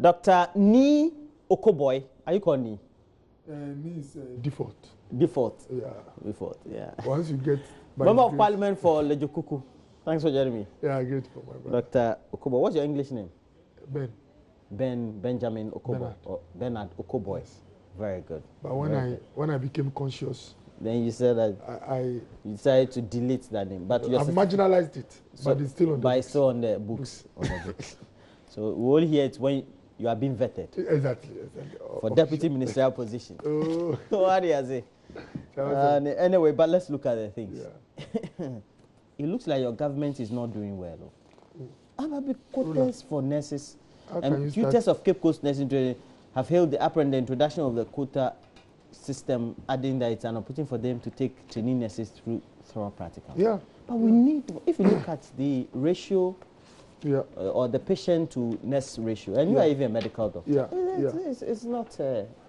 Dr. Ni Okoboy, are you called Ni? Ni is default. Default? Yeah. Default, yeah. Once you get... Member of Parliament for Lejokuku. Thanks for joining me. Yeah, great for my brother. Dr. Okoboy, what's your English name? Benjamin Okoboy. Bernard Okoboy. Yes. Very good. But when I became conscious, then you said that you decided to delete that name. But I've marginalized it, so, but it's still on the books. It's still on the books. So we will hear it when you are being vetted. Exactly. For deputy ministerial position. Oh. What do you say? Anyway, but let's look at the things. Yeah. It looks like your government is not doing well. How about the quotas for nurses? Tutors of Cape Coast Nursing Training have hailed the introduction of the quota system, adding that it's an opportunity for them to take training nurses through thorough practical. Yeah. But we need, if you look at the ratio, or the patient to nurse ratio, and you are even a medical doctor, it's not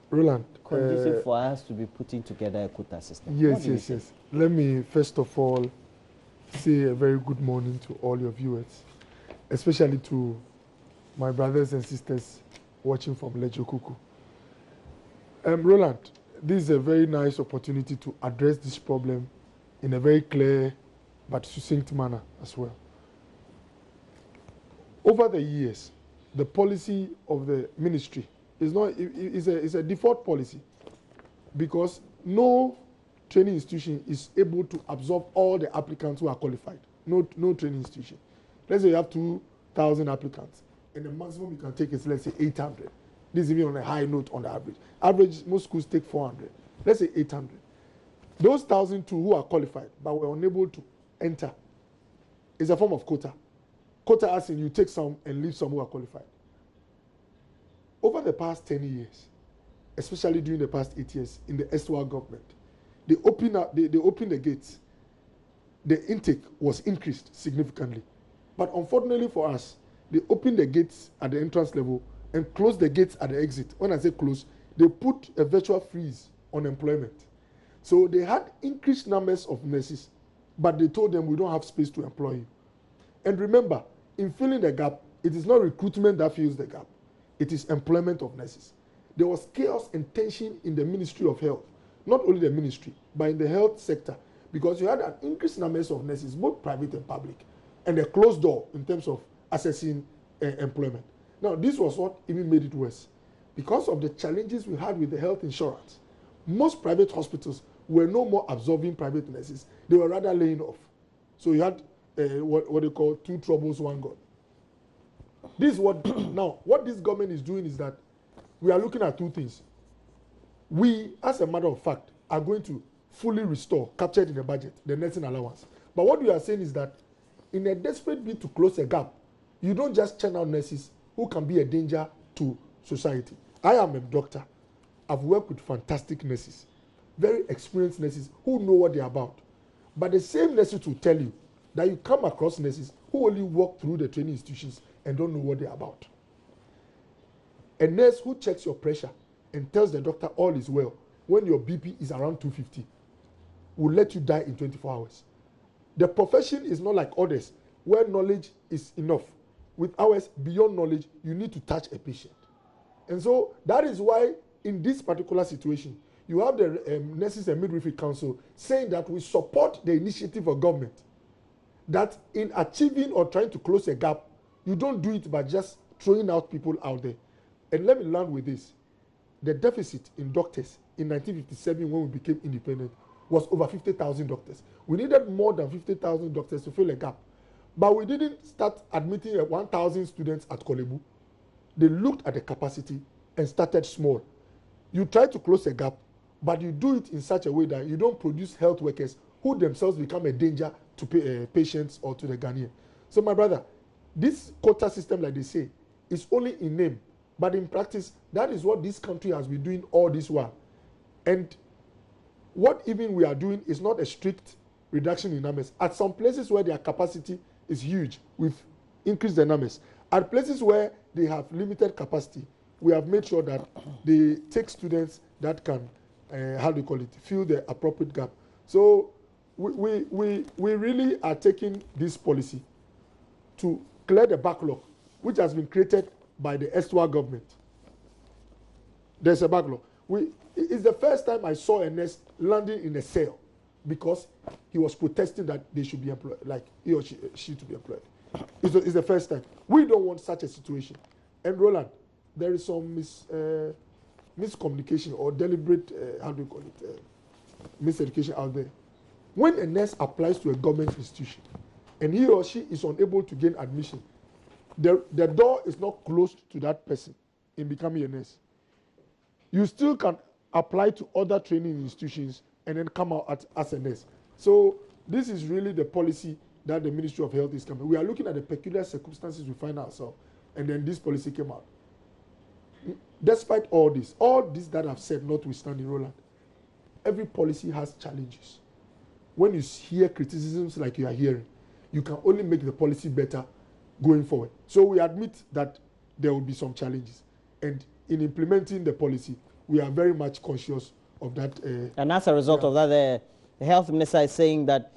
Roland, conducive for us to be putting together a quota system. Yes. Let me first of all say a very good morning to all your viewers, especially to my brothers and sisters watching from Lejokuku. Roland, this is a very nice opportunity to address this problem in a very clear but succinct manner as well. Over the years, the policy of the ministry is a default policy, because no training institution is able to absorb all the applicants who are qualified. No training institution. Let's say you have 2,000 applicants, and the maximum you can take is, let's say, 800. This is even on a high note on the average. Average, most schools take 400. Let's say 800. Those 1,002 who are qualified but were unable to enter is a form of quota. Quota as in you take some and leave some who are qualified. Over the past 10 years, especially during the past 8 years in the S1 government, they opened the gates. The intake was increased significantly. But unfortunately for us, they opened the gates at the entrance level and closed the gates at the exit. When I say close, they put a virtual freeze on employment. So they had increased numbers of nurses, but they told them we don't have space to employ you. And remember, in filling the gap, it is not recruitment that fills the gap. It is employment of nurses. There was chaos and tension in the Ministry of Health, not only the ministry, but in the health sector, because you had an increased numbers of nurses, both private and public, and a closed door in terms of accessing employment. Now, this was what even made it worse. Because of the challenges we had with the health insurance, most private hospitals were no more absorbing private nurses. They were rather laying off. So you had what they call two troubles, one God. This is what, now, what this government is doing is that we are looking at two things. We, as a matter of fact, are going to fully restore, captured in the budget, the nursing allowance. But what we are saying is that in a desperate bid to close a gap, you don't just churn out nurses who can be a danger to society. I am a doctor. I've worked with fantastic nurses, very experienced nurses who know what they're about. But the same nurses will tell you that you come across nurses who only walk through the training institutions and don't know what they're about. A nurse who checks your pressure and tells the doctor all is well when your BP is around 250 will let you die in 24 hours. The profession is not like others where knowledge is enough. With ours, beyond knowledge, you need to touch a patient. And so that is why in this particular situation, you have the Nurses and Midwifery Council saying that we support the initiative of government, that in achieving or trying to close a gap, you don't do it by just throwing out people out there. And let me land with this. The deficit in doctors in 1957 when we became independent was over 50,000 doctors. We needed more than 50,000 doctors to fill a gap. But we didn't start admitting 1,000 students at Kolebu. They looked at the capacity and started small. You try to close a gap, but you do it in such a way that you don't produce health workers who themselves become a danger to patients or to the Ghanaian. So my brother, this quota system, like they say, is only in name, but in practice, that is what this country has been doing all this while. And what even we are doing is not a strict reduction in numbers. At some places where their capacity is huge, we've increased the numbers. At places where they have limited capacity, we have made sure that they take students that can, fill the appropriate gap. So we really are taking this policy to clear the backlog, which has been created by the Estua government. There's a backlog. It's the first time I saw a nurse landing in a cell because he was protesting that they should be employed, like he or she to be employed. It's the first time. We don't want such a situation. And Roland, there is some miscommunication or deliberate, how do you call it, miseducation out there. When a nurse applies to a government institution and he or she is unable to gain admission, the door is not closed to that person in becoming a nurse. You still can apply to other training institutions and then come out as a nurse. So this is really the policy that the Ministry of Health is coming. We are looking at the peculiar circumstances we find ourselves, and then this policy came out. Despite all this that I've said notwithstanding, Roland, every policy has challenges. When you hear criticisms like you are hearing, you can only make the policy better going forward. So we admit that there will be some challenges. And in implementing the policy, we are very much conscious of that. And as a result of that, the health minister is saying that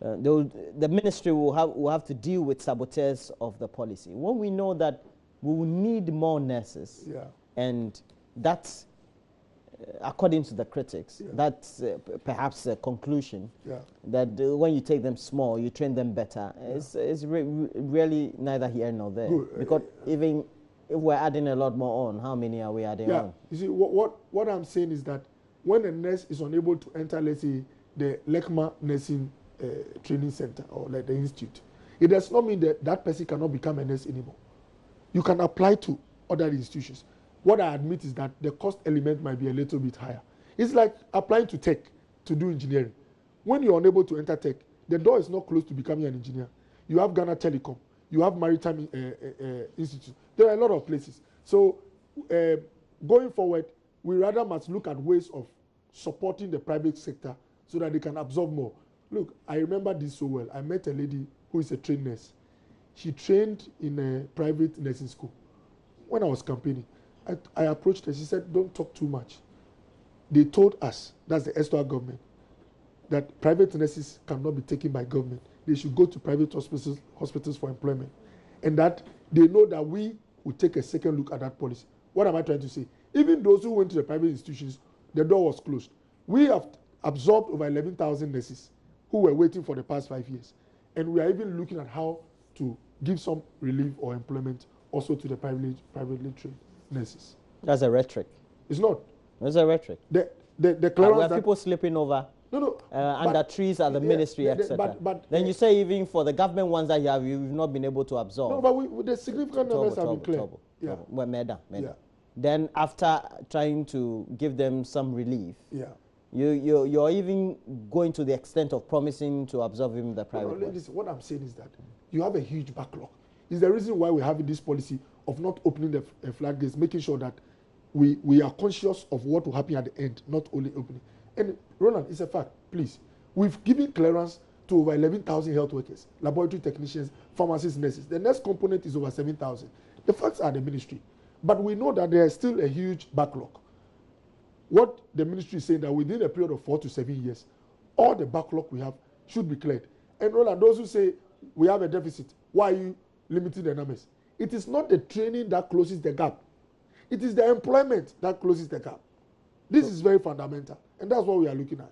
the ministry will have to deal with saboteurs of the policy. When we know that we will need more nurses, and that's, according to the critics, that's perhaps a conclusion, that when you take them small, you train them better. It's really neither here nor there. Good. Because even if we're adding a lot more on, how many are we adding on? You see, what I'm saying is that when a nurse is unable to enter, let's say, the LECMA Nursing Training Center or like the institute, it does not mean that that person cannot become a nurse anymore. You can apply to other institutions. What I admit is that the cost element might be a little bit higher. It's like applying to tech to do engineering. When you're unable to enter tech, the door is not closed to becoming an engineer. You have Ghana Telecom, you have Maritime Institute. There are a lot of places. So going forward, we rather must look at ways of supporting the private sector so that they can absorb more. Look, I remember this so well. I met a lady who is a trained nurse. She trained in a private nursing school. When I was campaigning, I approached her. She said, don't talk too much. They told us, that's the Estua government, that private nurses cannot be taken by government. They should go to private hospitals for employment. And that they know that we will take a second look at that policy. What am I trying to say? Even those who went to the private institutions, the door was closed. We have absorbed over 11,000 nurses who were waiting for the past 5 years. And we are even looking at how to give some relief or employment also to the privately trained nurses. That's a rhetoric. It's not. That's a rhetoric. The clearance that people sleeping over under trees at the ministry, etc. But then you say even for the government ones that you've not been able to absorb. No, but the significant numbers have been cleared. Well, then after trying to give them some relief, you're even going to the extent of promising to absorb even the private ones. What I'm saying is that you have a huge backlog. It's the reason why we're having this policy of not opening the floodgates, making sure that we are conscious of what will happen at the end, not only opening. And Roland, it's a fact, please. We've given clearance to over 11,000 health workers, laboratory technicians, pharmacists, nurses. The next component is over 7,000. The facts are the ministry. But we know that there is still a huge backlog. What the ministry is saying that within a period of 4 to 7 years, all the backlog we have should be cleared. And Roland, those who say we have a deficit, why are you limiting the numbers? It is not the training that closes the gap. It is the employment that closes the gap. This is very fundamental, and that's what we are looking at.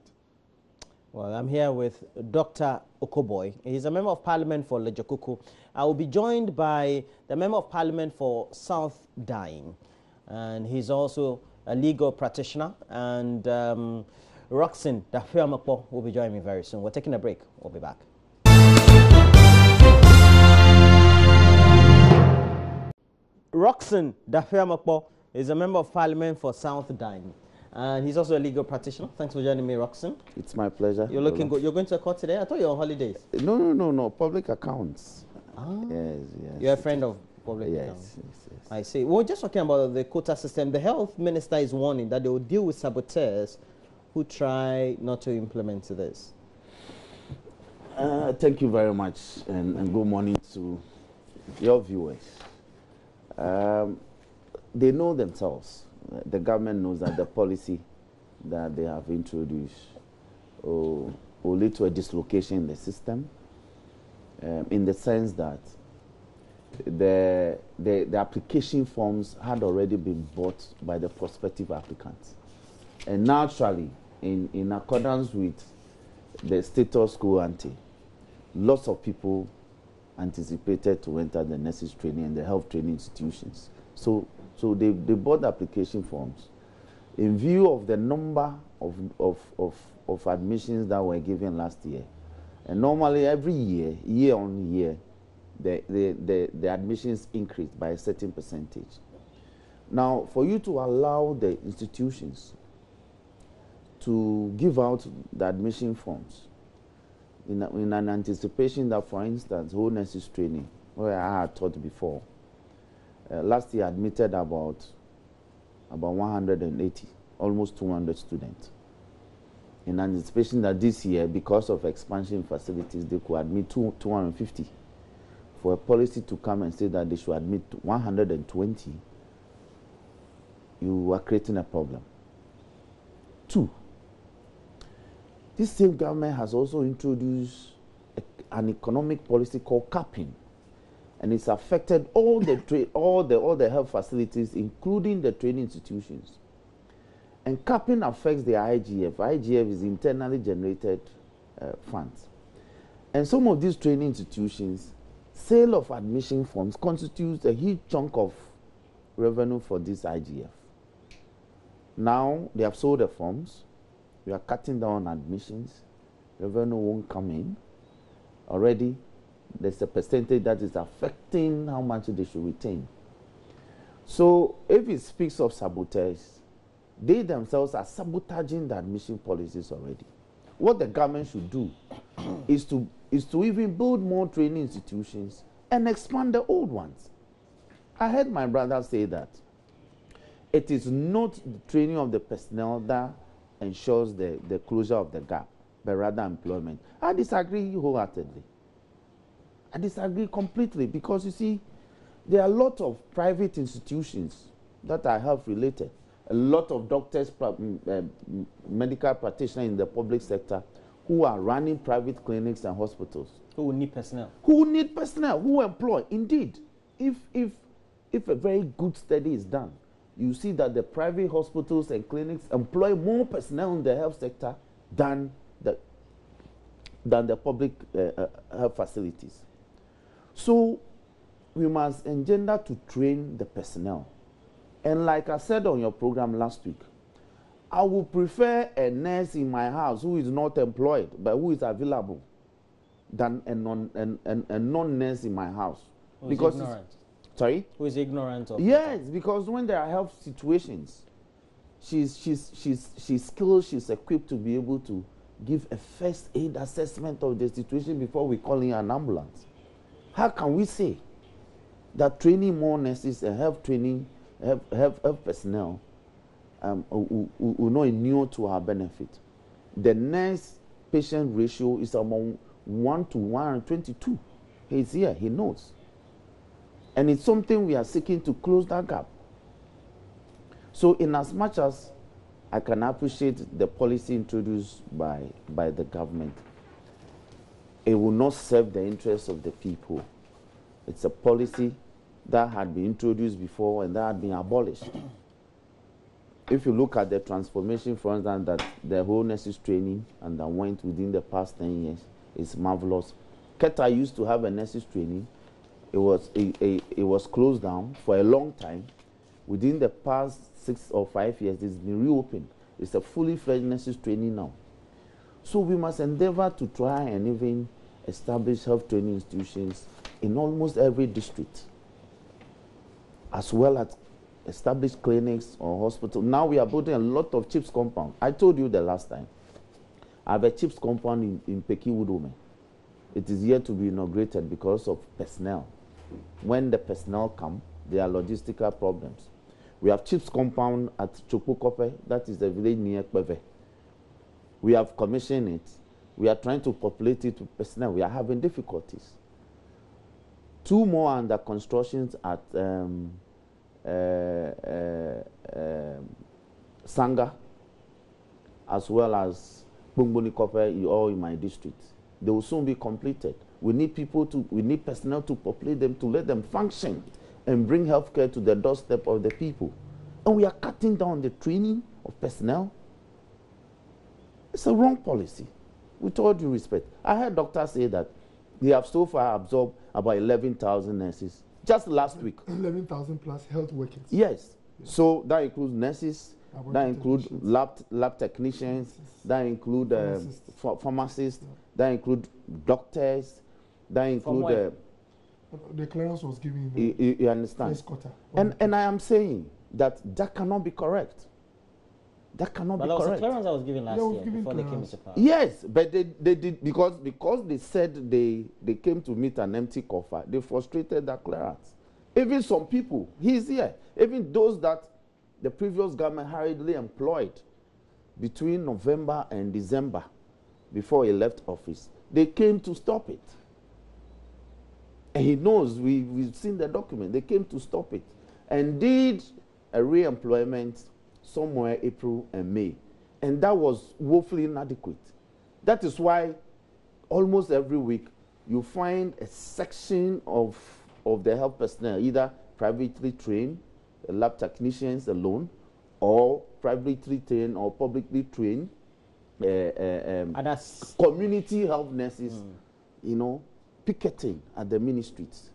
Well, I'm here with Dr. Okoboy. He's a member of parliament for Lejokuku. I will be joined by the member of parliament for South Dying, and he's also a legal practitioner, and Roxanne Dafiamakpo will be joining me very soon. We're taking a break. We'll be back. Roxanne Dafiamakpo is a member of parliament for South Dying, and he's also a legal practitioner. Thanks for joining me, Roxanne. It's my pleasure. You're looking good. You're going to a court today? I thought you were on holidays. No. Public accounts. Yes. You're a friend of public accounts. Yes. I see. We're just talking about the quota system. The health minister is warning that they will deal with saboteurs who try not to implement this. Thank you very much, and good morning to your viewers. They know themselves. The government knows that the policy that they have introduced will lead to a dislocation in the system, in the sense that the application forms had already been bought by the prospective applicants. And naturally, in accordance with the status quo ante, lots of people anticipated to enter the nurses training and the health training institutions. So they bought the application forms. In view of the number of admissions that were given last year, and normally every year, year on year, the admissions increased by a certain percentage. Now, for you to allow the institutions to give out the admission forms in an anticipation that, for instance, whole nurses training, where I had taught before, last year admitted about 180, almost 200 students. In anticipation that this year, because of expansion facilities, they could admit 250. For a policy to come and say that they should admit 120, you are creating a problem. 2, this same government has also introduced an economic policy called capping, and it's affected all the health facilities, including the training institutions. And capping affects the IGF. IGF is internally generated funds. And some of these training institutions, sale of admission forms constitutes a huge chunk of revenue for this IGF. Now they have sold the forms. We are cutting down admissions. Revenue won't come in. Already, there's a percentage that is affecting how much they should retain. So if it speaks of sabotage, they themselves are sabotaging the admission policies already. What the government should do is to even build more training institutions and expand the old ones. I heard my brother say that it is not the training of the personnel that ensures the closure of the gap, but rather employment. I disagree wholeheartedly. I disagree completely, because you see, there are a lot of private institutions that are health related. A lot of doctors, medical practitioners in the public sector who are running private clinics and hospitals. Who will need personnel. Who need personnel, who employ. Indeed, if a very good study is done, you see that the private hospitals and clinics employ more personnel in the health sector than the public health facilities. So we must engender to train the personnel. And like I said on your program last week, I would prefer a nurse in my house who is not employed but who is available than a non-nurse in my house. Who is ignorant. Sorry? Who is ignorant of Yes, because when there are health situations, she's skilled, she's equipped to be able to give a first aid assessment of the situation before we call in an ambulance. How can we say that training more nurses and health training, health personnel will not inure to our benefit? The nurse-patient ratio is among 1 to 122. He's here, he knows. And it's something we are seeking to close that gap. So in as much as I can appreciate the policy introduced by the government, it will not serve the interests of the people. It's a policy that had been introduced before and that had been abolished. If you look at the transformation, for instance, that the whole nurses training underwent within the past 10 years, it's marvelous. Keta used to have a nurses training. It was closed down for a long time. Within the past 6 or 5 years, it's been reopened. It's a fully fledged nurses training now. So we must endeavor to try and even establish health training institutions in almost every district, as well as establish clinics or hospitals. Now we are building a lot of CHIPS compound. I told you the last time. I have a CHIPS compound in Pekiwudome. It is yet to be inaugurated because of personnel. When the personnel come, there are logistical problems. We have CHIPS compound at Chopokope, that is the village near Kweve. We have commissioned it. We are trying to populate it with personnel. We are having difficulties. 2 more under construction at Sanga, as well as Bungbuni Kope, all in my district. They will soon be completed. We need personnel to populate them, to let them function and bring healthcare to the doorstep of the people. And we are cutting down the training of personnel. It's a wrong policy, with all due respect. I heard doctors say that they have so far absorbed about 11,000 nurses just last week. 11,000 plus health workers. Yes. So that includes nurses, that includes lab technicians, that include pharmacists, that include doctors, that include... the clearance was given. You understand? And I am saying that cannot be correct. That cannot be correct. But there was a clearance that was given last year before they came into power. Yes, but they did because they said they came to meet an empty coffer. They frustrated that clearance. Even some people, he's here, even those that the previous government hurriedly employed between November and December before he left office, they came to stop it. And he knows, we've seen the document, they came to stop it and did a re-employment somewhere April and May. And that was woefully inadequate. That is why almost every week you find a section of the health personnel, either privately trained, lab technicians alone, or privately trained or publicly trained community health nurses, you know, picketing at the ministries.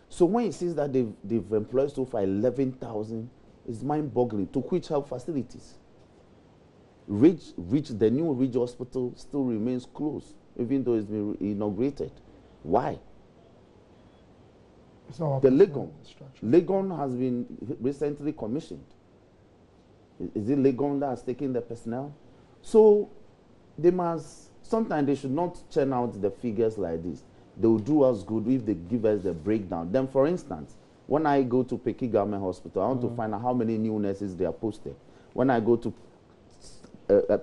So when he says that they've employed so far 11,000, it's mind-boggling. To which health facilities? The new Ridge Hospital still remains closed, even though it's been inaugurated. Why? The Legon has been recently commissioned. Is it Legon that has taken the personnel? So they must, sometimes they should not churn out the figures like this. They will do us good if they give us the breakdown. Then, for instance, when I go to Peki Government Hospital, I want to find out how many new nurses they are posted. When I go to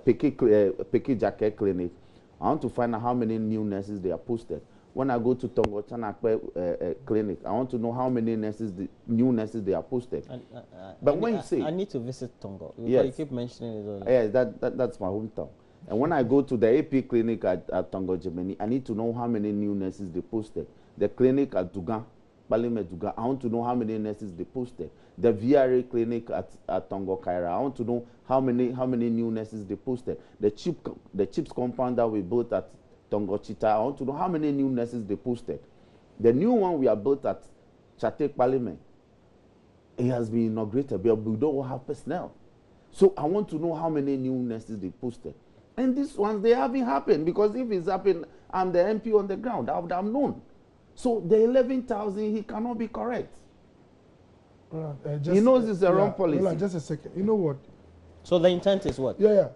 Peki Jacket Clinic, I want to find out how many new nurses they are posted. When I go to Tongo Chanakwe Clinic, I want to know how many new nurses they are posted. But when you say... I need to visit Tongo. Yes. You keep mentioning it all. Yes, that's my hometown. And when I go to the AP clinic at Tongo, Germany, I need to know how many new nurses they posted. The clinic at Dugan, Balime Dugan, I want to know how many nurses they posted. The VRA clinic at Tongo Kaira, I want to know how many new nurses they posted. The chips compound that we built at Tongo Chita, I want to know how many new nurses they posted. The new one we have built at Chate Balime, it has been inaugurated, but we don't have personnel. So I want to know how many new nurses they posted. And these ones, they haven't happened, because if it's happened, I'm the MP on the ground. I would have known. So the 11,000, he cannot be correct. He knows it's a wrong policy. Just a second. You know what? So the intent is what? Yeah.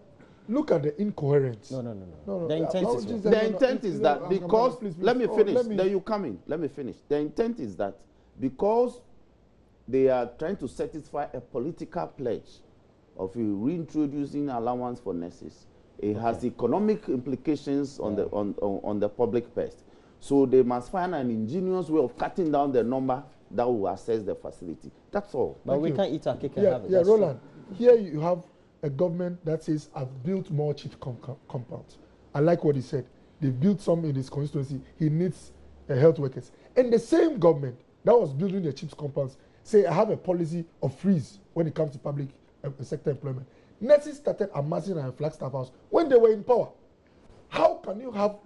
Look at the incoherence. No. The intent is what? The intent is that because, let me finish, then you come in. Let me finish. The intent is that because they are trying to satisfy a political pledge of reintroducing allowance for nurses, it has economic implications on the public purse. So they must find an ingenious way of cutting down the number that will access the facility. That's all. But we can't eat our cake and have it. Yeah, Roland. Here you have a government that says, I've built more chief compounds. I like what he said. They've built some in his constituency. He needs health workers. And the same government that was building the chief compounds say, I have a policy of freeze when it comes to public sector employment. Nurses started amassing at Flagstaff House when they were in power. How can you have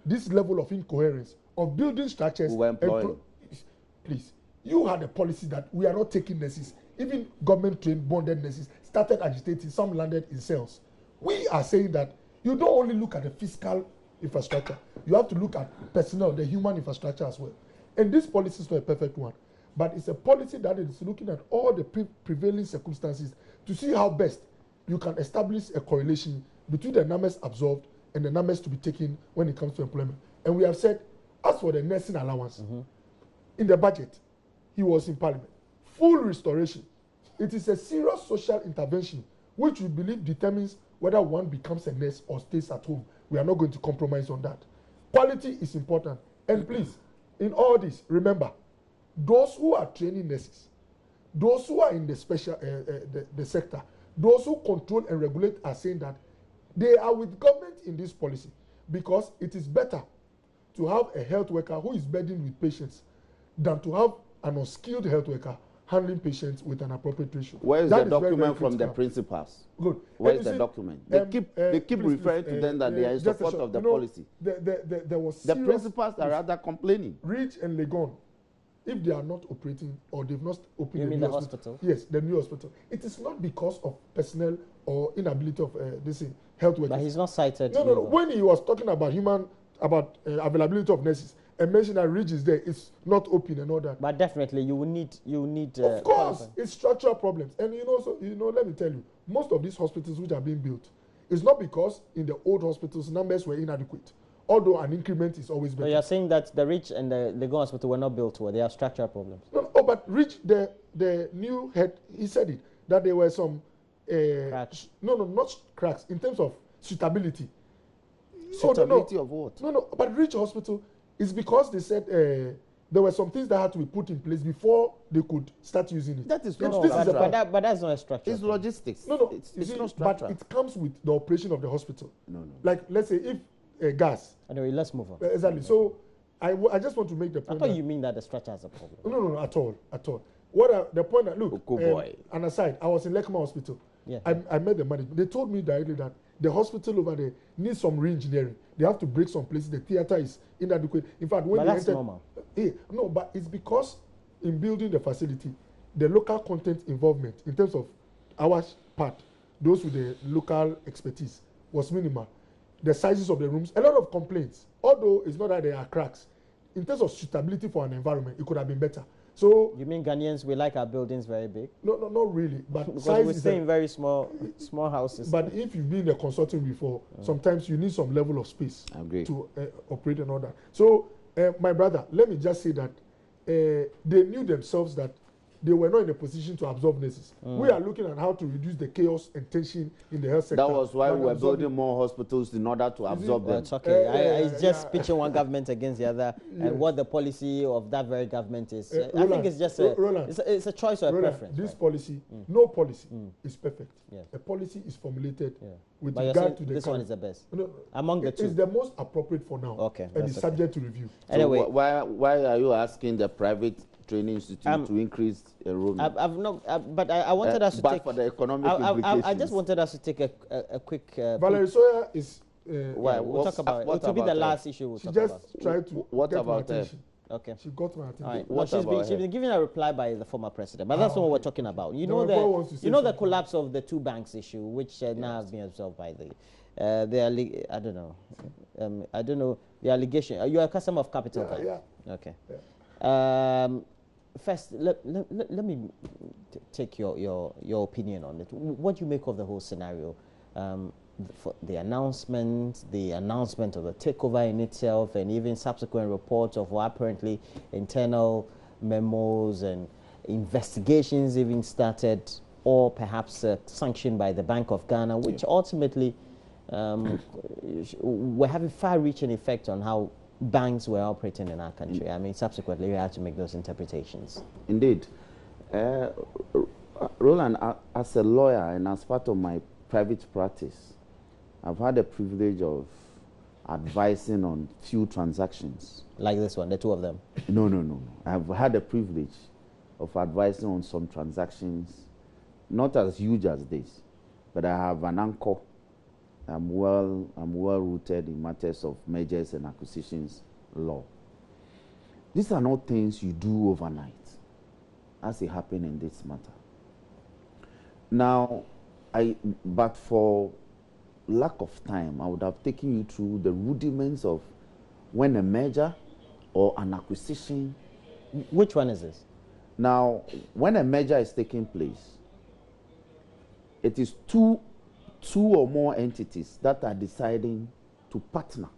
this level of incoherence of building structures? Please, you had a policy that we are not taking nurses. Even government-trained bonded nurses started agitating. Some landed in cells. We are saying that you don't only look at the fiscal infrastructure. You have to look at personnel, the human infrastructure as well. And this policy is not a perfect one, but it's a policy that is looking at all the prevailing circumstances to see how best you can establish a correlation between the numbers absorbed and the numbers to be taken when it comes to employment. And we have said, as for the nursing allowance, in the budget, he was in parliament. Full restoration. It is a serious social intervention which we believe determines whether one becomes a nurse or stays at home. We are not going to compromise on that. Quality is important. And please, in all this, remember, those who are training nurses, those who are in the special the sector, those who control and regulate are saying that they are with government in this policy, because it is better to have a health worker who is burdened with patients than to have an unskilled health worker handling patients with an appropriate ratio. Where is that the document from the principals? Good. Where is the document? They keep referring to them that they are in support of the policy. There was the principals are rather complaining. Rich and Legon, if they are not operating or they've not opened the new hospital? Yes, the new hospital. It is not because of personnel or inability of this health workers. But he's not cited. No. When he was talking about availability of nurses, and mentioned that Ridge is there, it's not open and all that. But definitely, you will need. Of course, it's structural problems, and let me tell you, most of these hospitals which are being built, it's not because in the old hospitals numbers were inadequate. Although an increment is always better. So you're saying that the Ridge and the Legon Hospital were not built well. They have structural problems. No, but Ridge, the new head, he said it that there were some cracks. No, not cracks in terms of suitability. Suitability of what? No, but Ridge Hospital. It's because they said there were some things that had to be put in place before they could start using it. That is but that's not a structure. It's logistics. No, it's not structure. But it comes with the operation of the hospital. No. Like, let's say if gas. Anyway, let's move on. Exactly. So I just want to make the point. I thought you mean that the structure has a problem. No, at all. The point that, look, an aside, I was in Lekma Hospital. Yeah. I met the management. They told me directly that the hospital over there needs some re-engineering. They have to break some places. The theater is inadequate. In fact, when that's normal. No, but it's because in building the facility, the local content involvement in terms of our part, those with the local expertise, was minimal. The sizes of the rooms, a lot of complaints. Although it's not that there are cracks, in terms of suitability for an environment, it could have been better. So you mean Ghanaians, we like our buildings very big? No, not really. But because size we stay in very small houses. But if you've been in a consulting before, sometimes you need some level of space to operate and all that. So, my brother, let me just say that they knew themselves that they were not in a position to absorb nurses. We are looking at how to reduce the chaos and tension in the health sector. That was why we were building more hospitals in order to absorb them. It's okay. It's just pitching one government against the other, and what the policy of that very government is. I think it's just it's a choice or a preference. This policy, no policy is perfect. Yes. A policy is formulated with but regard to the this one is the best. No, among the two. It's the most appropriate for now. Okay. And it's subject to review. Anyway, so why are you asking the private training institute to increase enrollment? I've not, but I wanted us to take. For the economic implications. I just wanted us to take a quick. Valerie Sawyer is. We'll talk about it. It will be the last issue we'll talk about. She just tried to. What about her? Okay. She got my attention. Right. No, she's been given a reply by the former president, but that's not what we're talking about. You know the collapse of the two banks issue, which now has been absorbed by the I don't know the allegation. You are a customer of Capital Bank. Yeah. Okay. Yeah. First, let me take your opinion on it. What do you make of the whole scenario? For the announcement of the takeover in itself, and even subsequent reports of what apparently internal memos and investigations even started, or perhaps sanctioned by the Bank of Ghana, which ultimately were having far-reaching effect on how banks were operating in our country. I mean, subsequently, we had to make those interpretations. Indeed. Roland, as a lawyer and as part of my private practice, I've had the privilege of advising on few transactions. Like this one, the two of them? No. I've had the privilege of advising on some transactions, not as huge as this, but I have an anchor. I'm well rooted in matters of mergers and acquisitions law. These are not things you do overnight, as it happened in this matter. Now, but for lack of time, I would have taken you through the rudiments of when a merger or an acquisition. Which one is this? Now, when a merger is taking place, it is two or more entities that are deciding to partner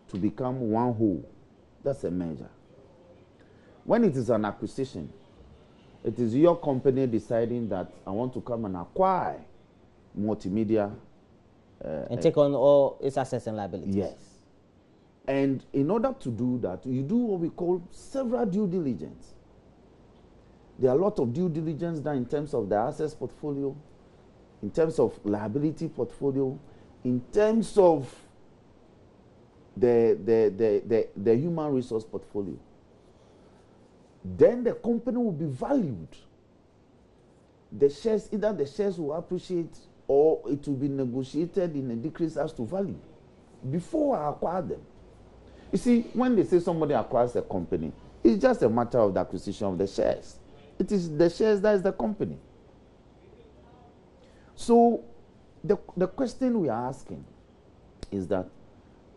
to become one whole. That's a merger. When it is an acquisition, it is your company deciding that I want to come and acquire multimedia. And take on all its assets and liabilities. Yes. And in order to do that, you do what we call several due diligence. There are a lot of due diligence done in terms of the assets portfolio, in terms of liability portfolio, in terms of the human resource portfolio, then the company will be valued. The shares, either the shares will appreciate or it will be negotiated in a decrease as to value before I acquire them. You see, when they say somebody acquires a company, it's just a matter of the acquisition of the shares. It is the shares that is the company. So the question we are asking is that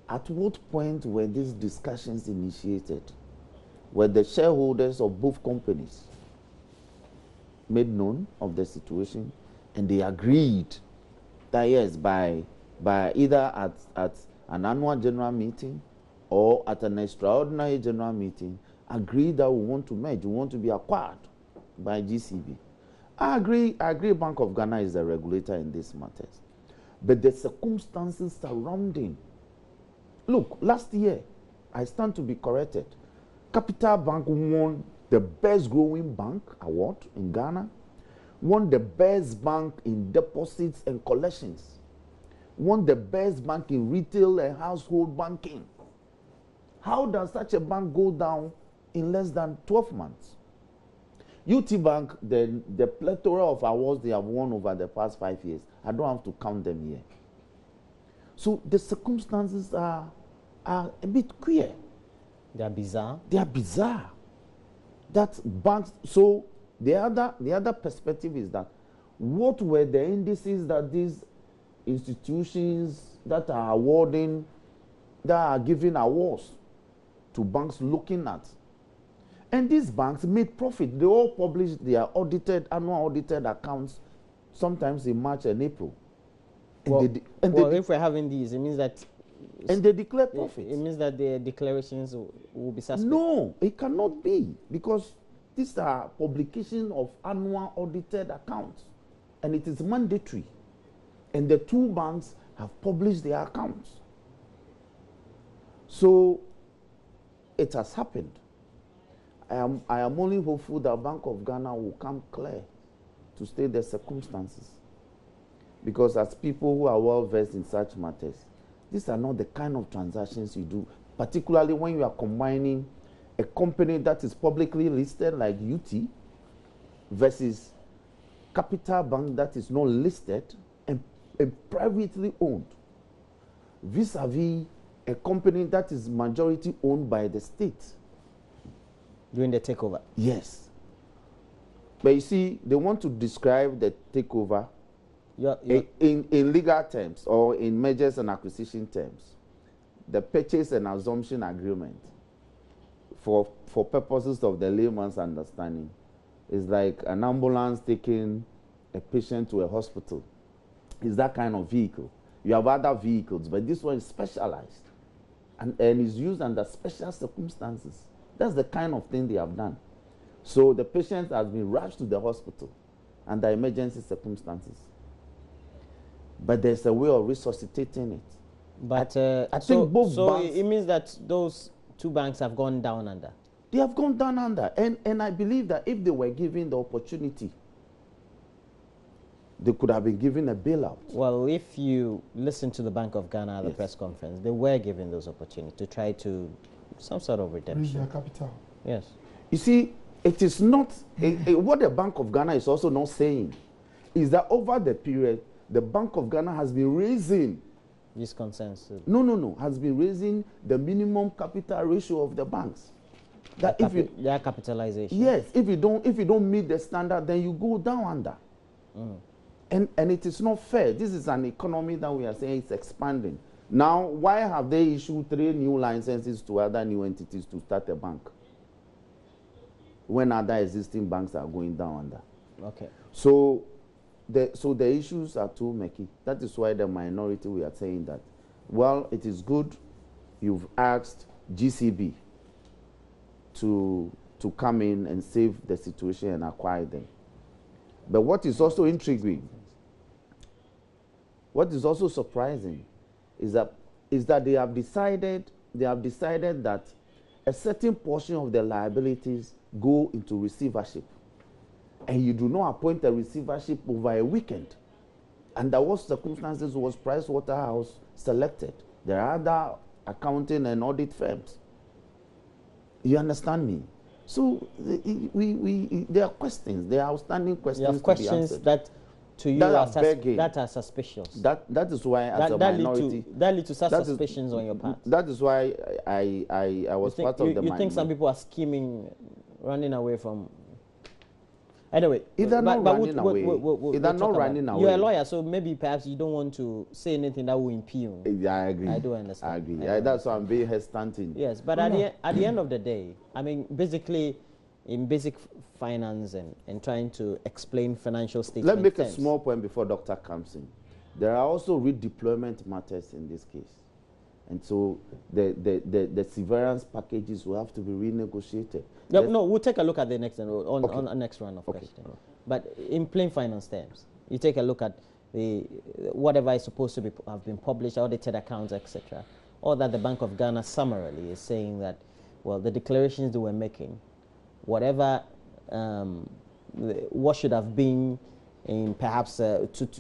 at what point were these discussions initiated? Were the shareholders of both companies made known of the situation and they agreed that yes, by either at an annual general meeting or at an extraordinary general meeting, agreed that we want to merge, we want to be acquired by GCB. I agree Bank of Ghana is the regulator in these matters. But the circumstances surrounding, look, last year, I stand to be corrected, Capital Bank won the best growing bank award in Ghana, won the best bank in deposits and collections, won the best bank in retail and household banking. How does such a bank go down in less than 12 months? UT Bank, the plethora of awards they have won over the past 5 years, I don't have to count them here. So the circumstances are a bit queer. They are bizarre. They are bizarre. That banks. So the other perspective is that what were the indices that these institutions that are awarding, that are giving awards to banks looking at? And these banks made profit. They all published their annual audited accounts, sometimes in March and April. And well, if we're having these, it means that... And they declare profit. It means that the declarations will be suspect. No, it cannot be, because these are publications of annual audited accounts, and it is mandatory. And the two banks have published their accounts. So it has happened. I am only hopeful that Bank of Ghana will come clear to state the circumstances. Because as people who are well versed in such matters, these are not the kind of transactions you do, particularly when you are combining a company that is publicly listed like UT versus Capital Bank that is not listed and privately owned, vis-a-vis a company that is majority owned by the state. During the takeover? Yes. But you see, they want to describe the takeover in legal terms or in mergers and acquisition terms. The purchase and assumption agreement, for purposes of the layman's understanding, is like an ambulance taking a patient to a hospital. It's that kind of vehicle. You have other vehicles, but this one is specialized and is used under special circumstances. That's the kind of thing they have done. So the patient has been rushed to the hospital under emergency circumstances. But there's a way of resuscitating it. But I think both banks... it means that those two banks have gone down under? They have gone down under. And I believe that if they were given the opportunity, they could have been given a bailout. Well, if you listen to the Bank of Ghana at the press conference, they were given those opportunities to try to some sort of redemption. Raise their capital. Yes. You see, it is not... what the Bank of Ghana is also not saying is that over the period, the Bank of Ghana has been raising... These concerns? No. Has been raising the minimum capital ratio of the banks. That their capitalization? Yes. If you don't meet the standard, then you go down under. Mm. And it is not fair. This is an economy that we are saying is expanding. Now, why have they issued 3 new licenses to other new entities to start a bank when other existing banks are going down under? Okay. So the issues are too murky. That is why the minority, we are saying that, well, it is good you've asked GCB to come in and save the situation and acquire them. But what is also intriguing, what is also surprising, is that they have decided that a certain portion of their liabilities go into receivership, and you do not appoint a receivership over a weekend. Under what circumstances was Pricewaterhouse selected? There are other accounting and audit firms. You understand me? So there are questions, there are outstanding questions. You have questions that to you that are suspicious. That is why as a minority that lead to such suspicions on your part. That is why I was part of the minority. You think some people are scheming, running away from. Anyway, either not running away. You're a lawyer, so maybe perhaps you don't want to say anything that will impugn. Yeah, I agree. I do understand. I agree. That's why I'm very hesitant in. Yes, but at the end of the day, I mean, basically, in basic finance and trying to explain financial statements. Let me make a small point before Doctor comes in. There are also redeployment matters in this case. And so the severance packages will have to be renegotiated. No, we'll take a look at the next on the next round of questions. But in plain finance terms, you take a look at the whatever is supposed to have been published, audited accounts, etc. Or that the Bank of Ghana summarily is saying that, well, the declarations they were making, whatever what should have been in perhaps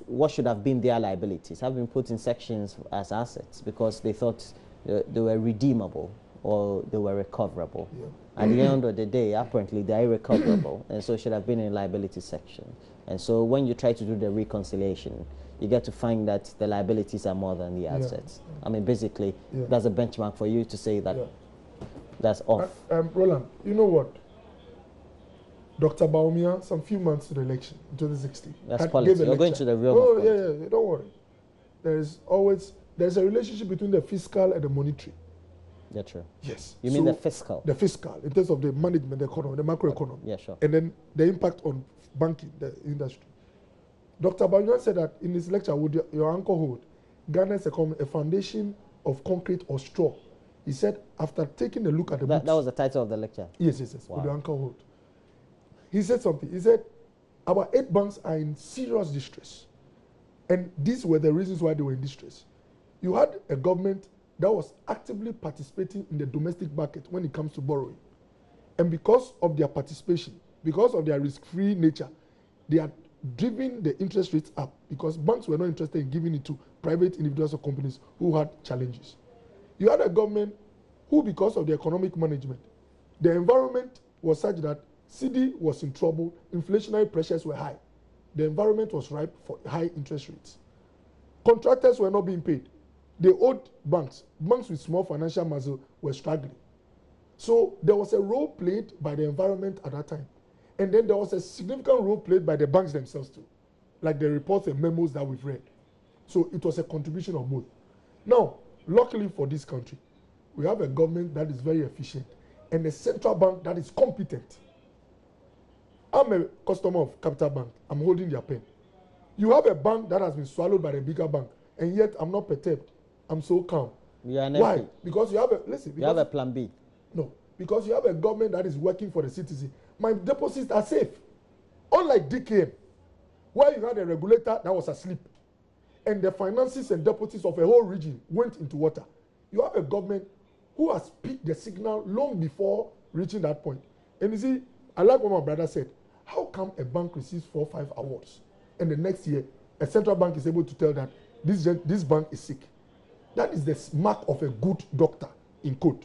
what should have been their liabilities have been put in sections as assets because they thought they were redeemable or they were recoverable. Yeah. At the end of the day, apparently they are irrecoverable and so should have been in liability section. And so when you try to do the reconciliation, you get to find that the liabilities are more than the assets. I mean, basically, that's a benchmark for you to say that that's off. Roland, you know what? Dr. Baumia, some few months to the election, in 2016. That's politics. You're going to the real. Oh, yeah, don't worry. There's a relationship between the fiscal and the monetary. That's true. Yes. You mean the fiscal? The fiscal, in terms of the management, the economy, the macroeconomy. Yeah, sure. And then the impact on banking, the industry. Dr. Baumia said that in his lecture, would your anchor hold Ghana's economy a foundation of concrete or straw? He said, after taking a look at the books. That was the title of the lecture? Yes. Wow. Would your anchor hold? He said something. He said, our 8 banks are in serious distress. And these were the reasons why they were in distress. You had a government that was actively participating in the domestic market when it comes to borrowing. And because of their participation, because of their risk-free nature, they had driven the interest rates up because banks were not interested in giving it to private individuals or companies who had challenges. You had a government who, because of the economic management, the environment was such that CD was in trouble, inflationary pressures were high. The environment was ripe for high interest rates. Contractors were not being paid. They owed banks. Banks with small financial muscle were struggling. So there was a role played by the environment at that time. And then there was a significant role played by the banks themselves too, like the reports and memos that we've read. So it was a contribution of both. Now, luckily for this country, we have a government that is very efficient and a central bank that is competent. I'm a customer of Capital Bank. I'm holding their pen. You have a bank that has been swallowed by the bigger bank, and yet I'm not perturbed. I'm so calm. Why? Because you have a you have a plan B. No, because you have a government that is working for the citizen. My deposits are safe. Unlike DKM, where you had a regulator that was asleep, and the finances and deposits of a whole region went into water. You have a government who has picked the signal long before reaching that point. And you see, I like what my brother said. How come a bank receives 4 or 5 awards, and the next year a central bank is able to tell that this bank is sick? That is the mark of a good doctor, in quote.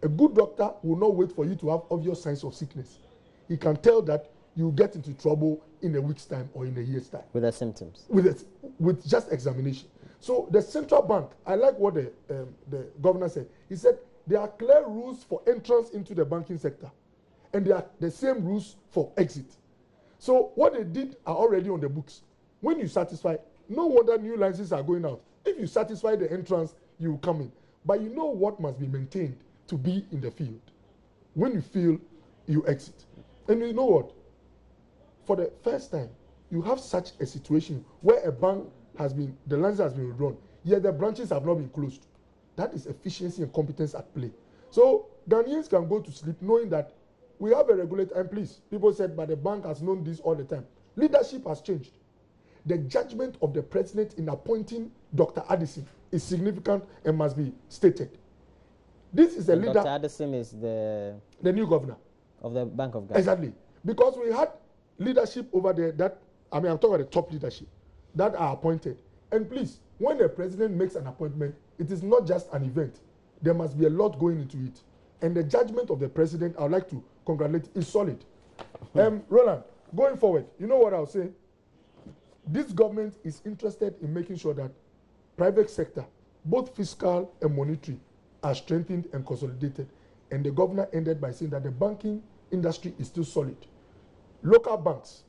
A good doctor will not wait for you to have obvious signs of sickness. He can tell that you get into trouble in a week's time or in a year's time. With the symptoms. With just examination. So the central bank, I like what the governor said. He said there are clear rules for entrance into the banking sector. And they are the same rules for exit. So what they did are already on the books. When you satisfy, no wonder new licenses are going out. If you satisfy the entrance, you will come in. But you know what must be maintained to be in the field. When you feel, you exit. And you know what? For the first time, you have such a situation where a bank has been, the license has been withdrawn, yet the branches have not been closed. That is efficiency and competence at play. So Ghanaians can go to sleep knowing that we have a regulator, and please, people said, but the bank has known this all the time. Leadership has changed. The judgment of the president in appointing Dr. Addison is significant and must be stated. This is a leader. Dr. Addison is the new governor of the Bank of Ghana. Exactly. Because we had leadership over there that, I'm talking about the top leadership, that are appointed. And please, when the president makes an appointment, it is not just an event. there must be a lot going into it. And the judgment of the president, I would like to congratulate, is solid. Roland, going forward, you know what I'll say? This government is interested in making sure that private sector, both fiscal and monetary, are strengthened and consolidated. And the governor ended by saying that the banking industry is still solid. Local banks,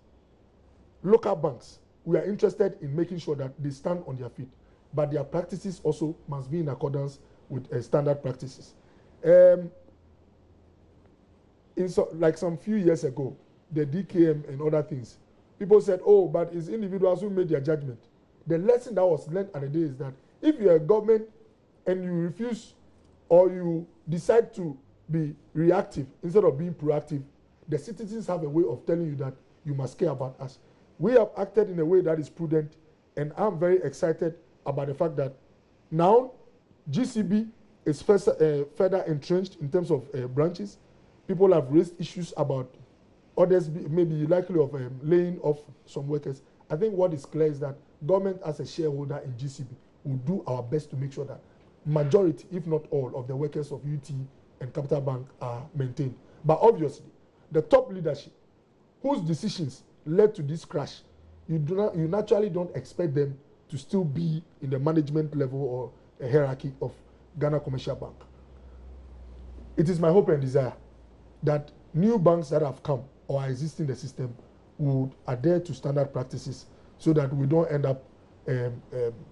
we are interested in making sure that they stand on their feet, but their practices also must be in accordance with standard practices. Like some few years ago, the DKM and other things, people said, oh, but it's individuals who made their judgment. The lesson that was learned at the day is that if you're a government and you refuse or you decide to be reactive instead of being proactive, the citizens have a way of telling you that you must care about us. We have acted in a way that is prudent, and I'm very excited about the fact that now GCB is further entrenched in terms of branches. People have raised issues about others maybe likely of laying off some workers. I think what is clear is that government as a shareholder in GCB will do our best to make sure that majority, if not all, of the workers of UT and Capital Bank are maintained. But obviously, the top leadership, whose decisions led to this crash, you naturally don't expect them to still be in the management level or a hierarchy of Ghana Commercial Bank. It is my hope and desire that new banks that have come or are existing in the system would adhere to standard practices so that we don't end up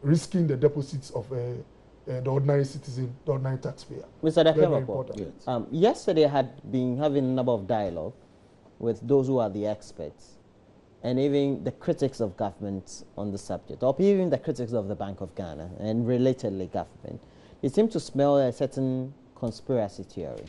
risking the deposits of the ordinary citizen, the ordinary taxpayer. Mr. Dakemako, yesterday I had been having a number of dialogue with those who are the experts and even the critics of government on the subject, or even the critics of the Bank of Ghana and relatedly government. They seem to smell a certain conspiracy theory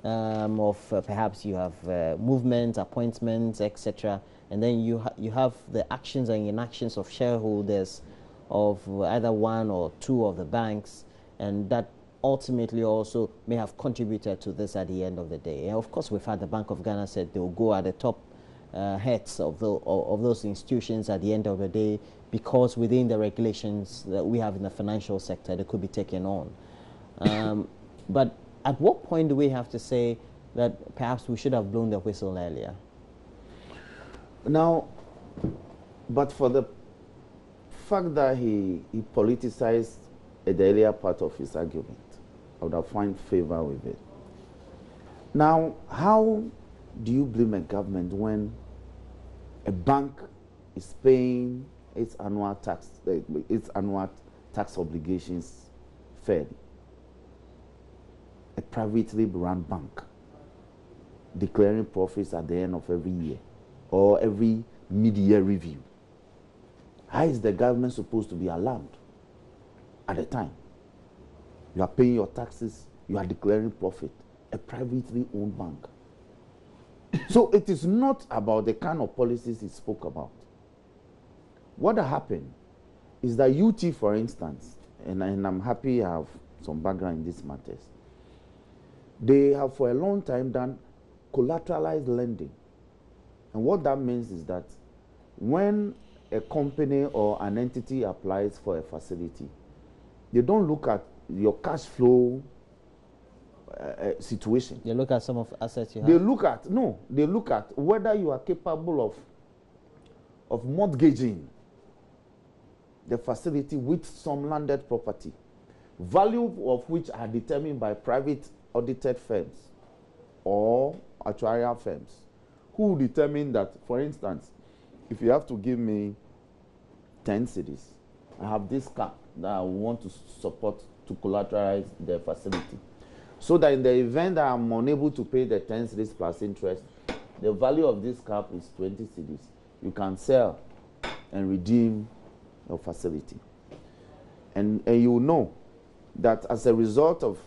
of perhaps you have movements, appointments, etc., and then you have the actions and inactions of shareholders of either one or two of the banks, and that ultimately also may have contributed to this at the end of the day. And of course, we've had the Bank of Ghana said they will go at the top heads of those institutions at the end of the day, because within the regulations that we have in the financial sector, they could be taken on. But at what point do we have to say that perhaps we should have blown the whistle earlier? Now, but for the fact that he politicized the earlier part of his argument, I would have found favor with it. Now, how do you blame a government when a bank is paying its annual tax obligations fairly? A privately run bank declaring profits at the end of every year or every mid-year review. How is the government supposed to be alarmed at the time? You are paying your taxes, you are declaring profit, a privately owned bank. So it is not about the kind of policies he spoke about. What happened is that UT, for instance, and I'm happy I have some background in these matters, they have for a long time done collateralized lending. And what that means is that when a company or an entity applies for a facility, they don't look at your cash flow situation. They look at some of the assets you have. They look at whether you are capable of mortgaging the facility with some landed property, value of which are determined by private audited firms or actuarial firms, who determine that, for instance, if you have to give me 10 cedis, I have this cap that I want to support to collateralize the facility. So that in the event that I'm unable to pay the 10 cedis plus interest, the value of this cap is 20 cedis. You can sell and redeem your facility. And you know that as a result of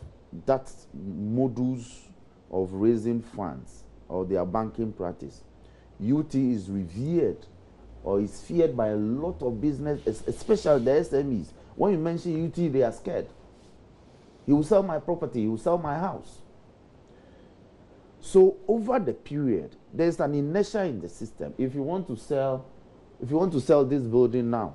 that modus of raising funds or their banking practice, UT is revered or is feared by a lot of business, especially the SMEs. When you mention UT, they are scared. He will sell my property, he will sell my house. So over the period, there's an inertia in the system. If you want to sell this building now,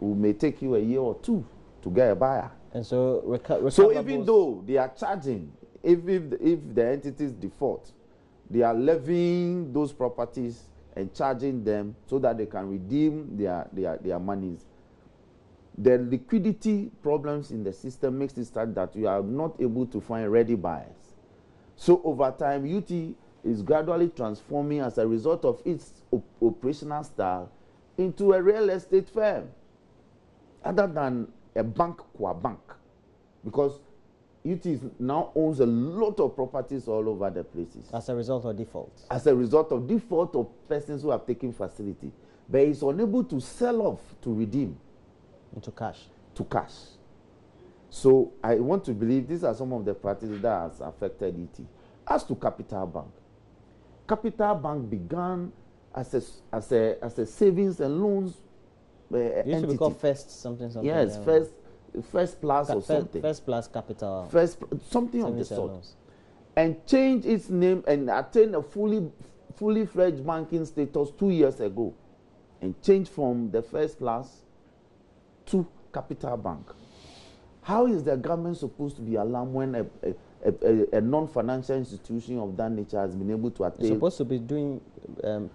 it may take you a year or two to get a buyer. And so, so even though they are charging, if the entities default, they are levying those properties and charging them so that they can redeem their monies. The liquidity problems in the system makes it such that you are not able to find ready buyers. So over time, UT is gradually transforming as a result of its operational style into a real estate firm, other than a bank qua bank, because UT now owns a lot of properties all over the places. As a result of default? As a result of default of persons who have taken facility, but is unable to sell off to redeem. Into cash. To cash. So I want to believe these are some of the practices that has affected ET. As to Capital Bank began as a savings and loans it used to be called First something. Yes, First Plus or something. First Plus Capital. Something of the sort. And changed its name and attained a fully fledged banking status 2 years ago. And changed from the First Plus to Capital Bank. How is the government supposed to be alarmed when a non-financial institution of that nature has been able to attain? It's supposed to be doing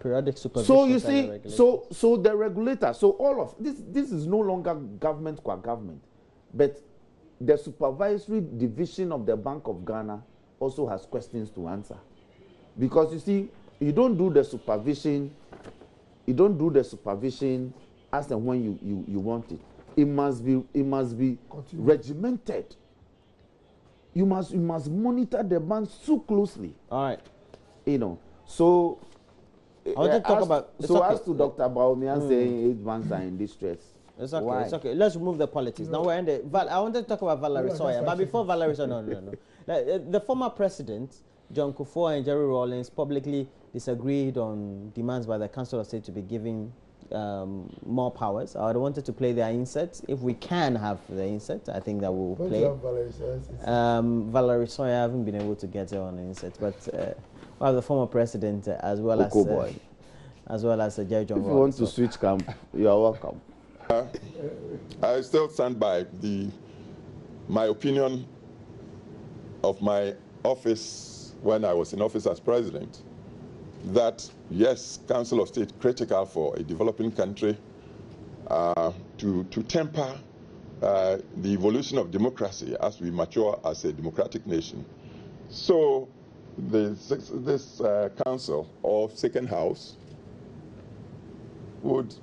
periodic supervision. So you see, so the regulator, so all of this is no longer government qua government, but the supervisory division of the Bank of Ghana also has questions to answer, because you see, you don't do the supervision as and when you want it. It must be regimented. You must monitor the bank so closely. All right. You know. So I want to talk about. As to Dr. Baumia saying 8 banks are in distress. It's okay. Why? It's okay. Let's remove the politics. No. Now we're in the. I wanted to talk about Valerie Sawyer, but before Valerie Sawyer, no. The former president, John Kufuor and Jerry Rawlings, publicly disagreed on demands by the Council of State to be giving more powers. I wanted to play their insert. If we can have the insert, I think that we'll play. Valerie Sawyer, I haven't been able to get her on the insert, but we have the former president as well as Jerry John. If you want to switch camp, you are welcome. I still stand by my opinion of my office when I was in office as president, that yes, Council of State critical for a developing country to temper the evolution of democracy as we mature as a democratic nation. So this council or second house would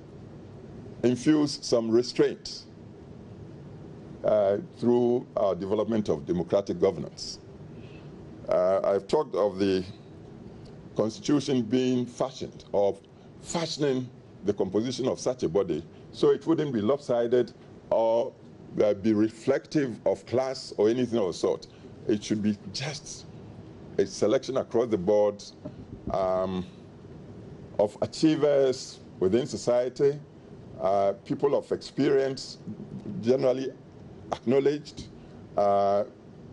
infuse some restraint through our development of democratic governance. I've talked of the Constitution being fashioned, or fashioning the composition of such a body so it wouldn't be lopsided or be reflective of class or anything of the sort. It should be just a selection across the board of achievers within society, people of experience, generally acknowledged,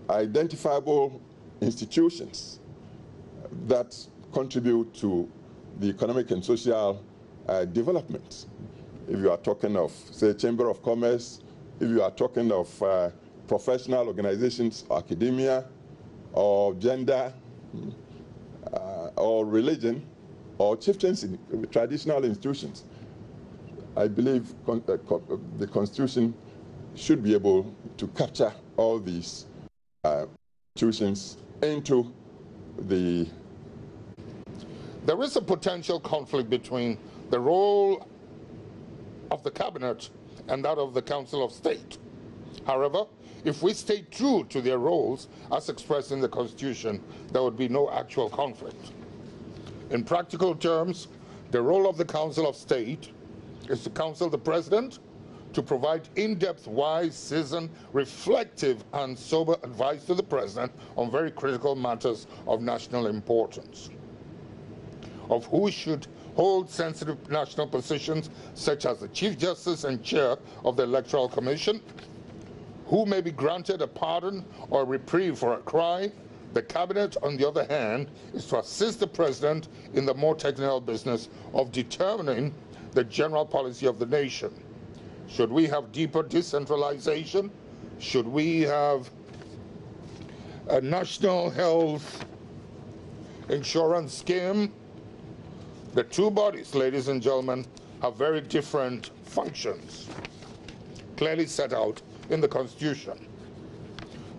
identifiable institutions that contribute to the economic and social development. If you are talking of, say, Chamber of Commerce, if you are talking of professional organizations, academia, or gender, or religion, or chieftaincy, traditional institutions, I believe the Constitution should be able to capture all these institutions into the... There is a potential conflict between the role of the cabinet and that of the Council of State. However, if we stay true to their roles as expressed in the Constitution, there would be no actual conflict. In practical terms, the role of the Council of State is to counsel the President, to provide in-depth, wise, seasoned, reflective, and sober advice to the President on very critical matters of national importance, of who should hold sensitive national positions, such as the Chief Justice and Chair of the Electoral Commission, who may be granted a pardon or reprieve for a crime. The Cabinet, on the other hand, is to assist the President in the more technical business of determining the general policy of the nation. Should we have deeper decentralization, Should we have a national health insurance scheme? The two bodies, ladies and gentlemen, have very different functions, clearly set out in the Constitution.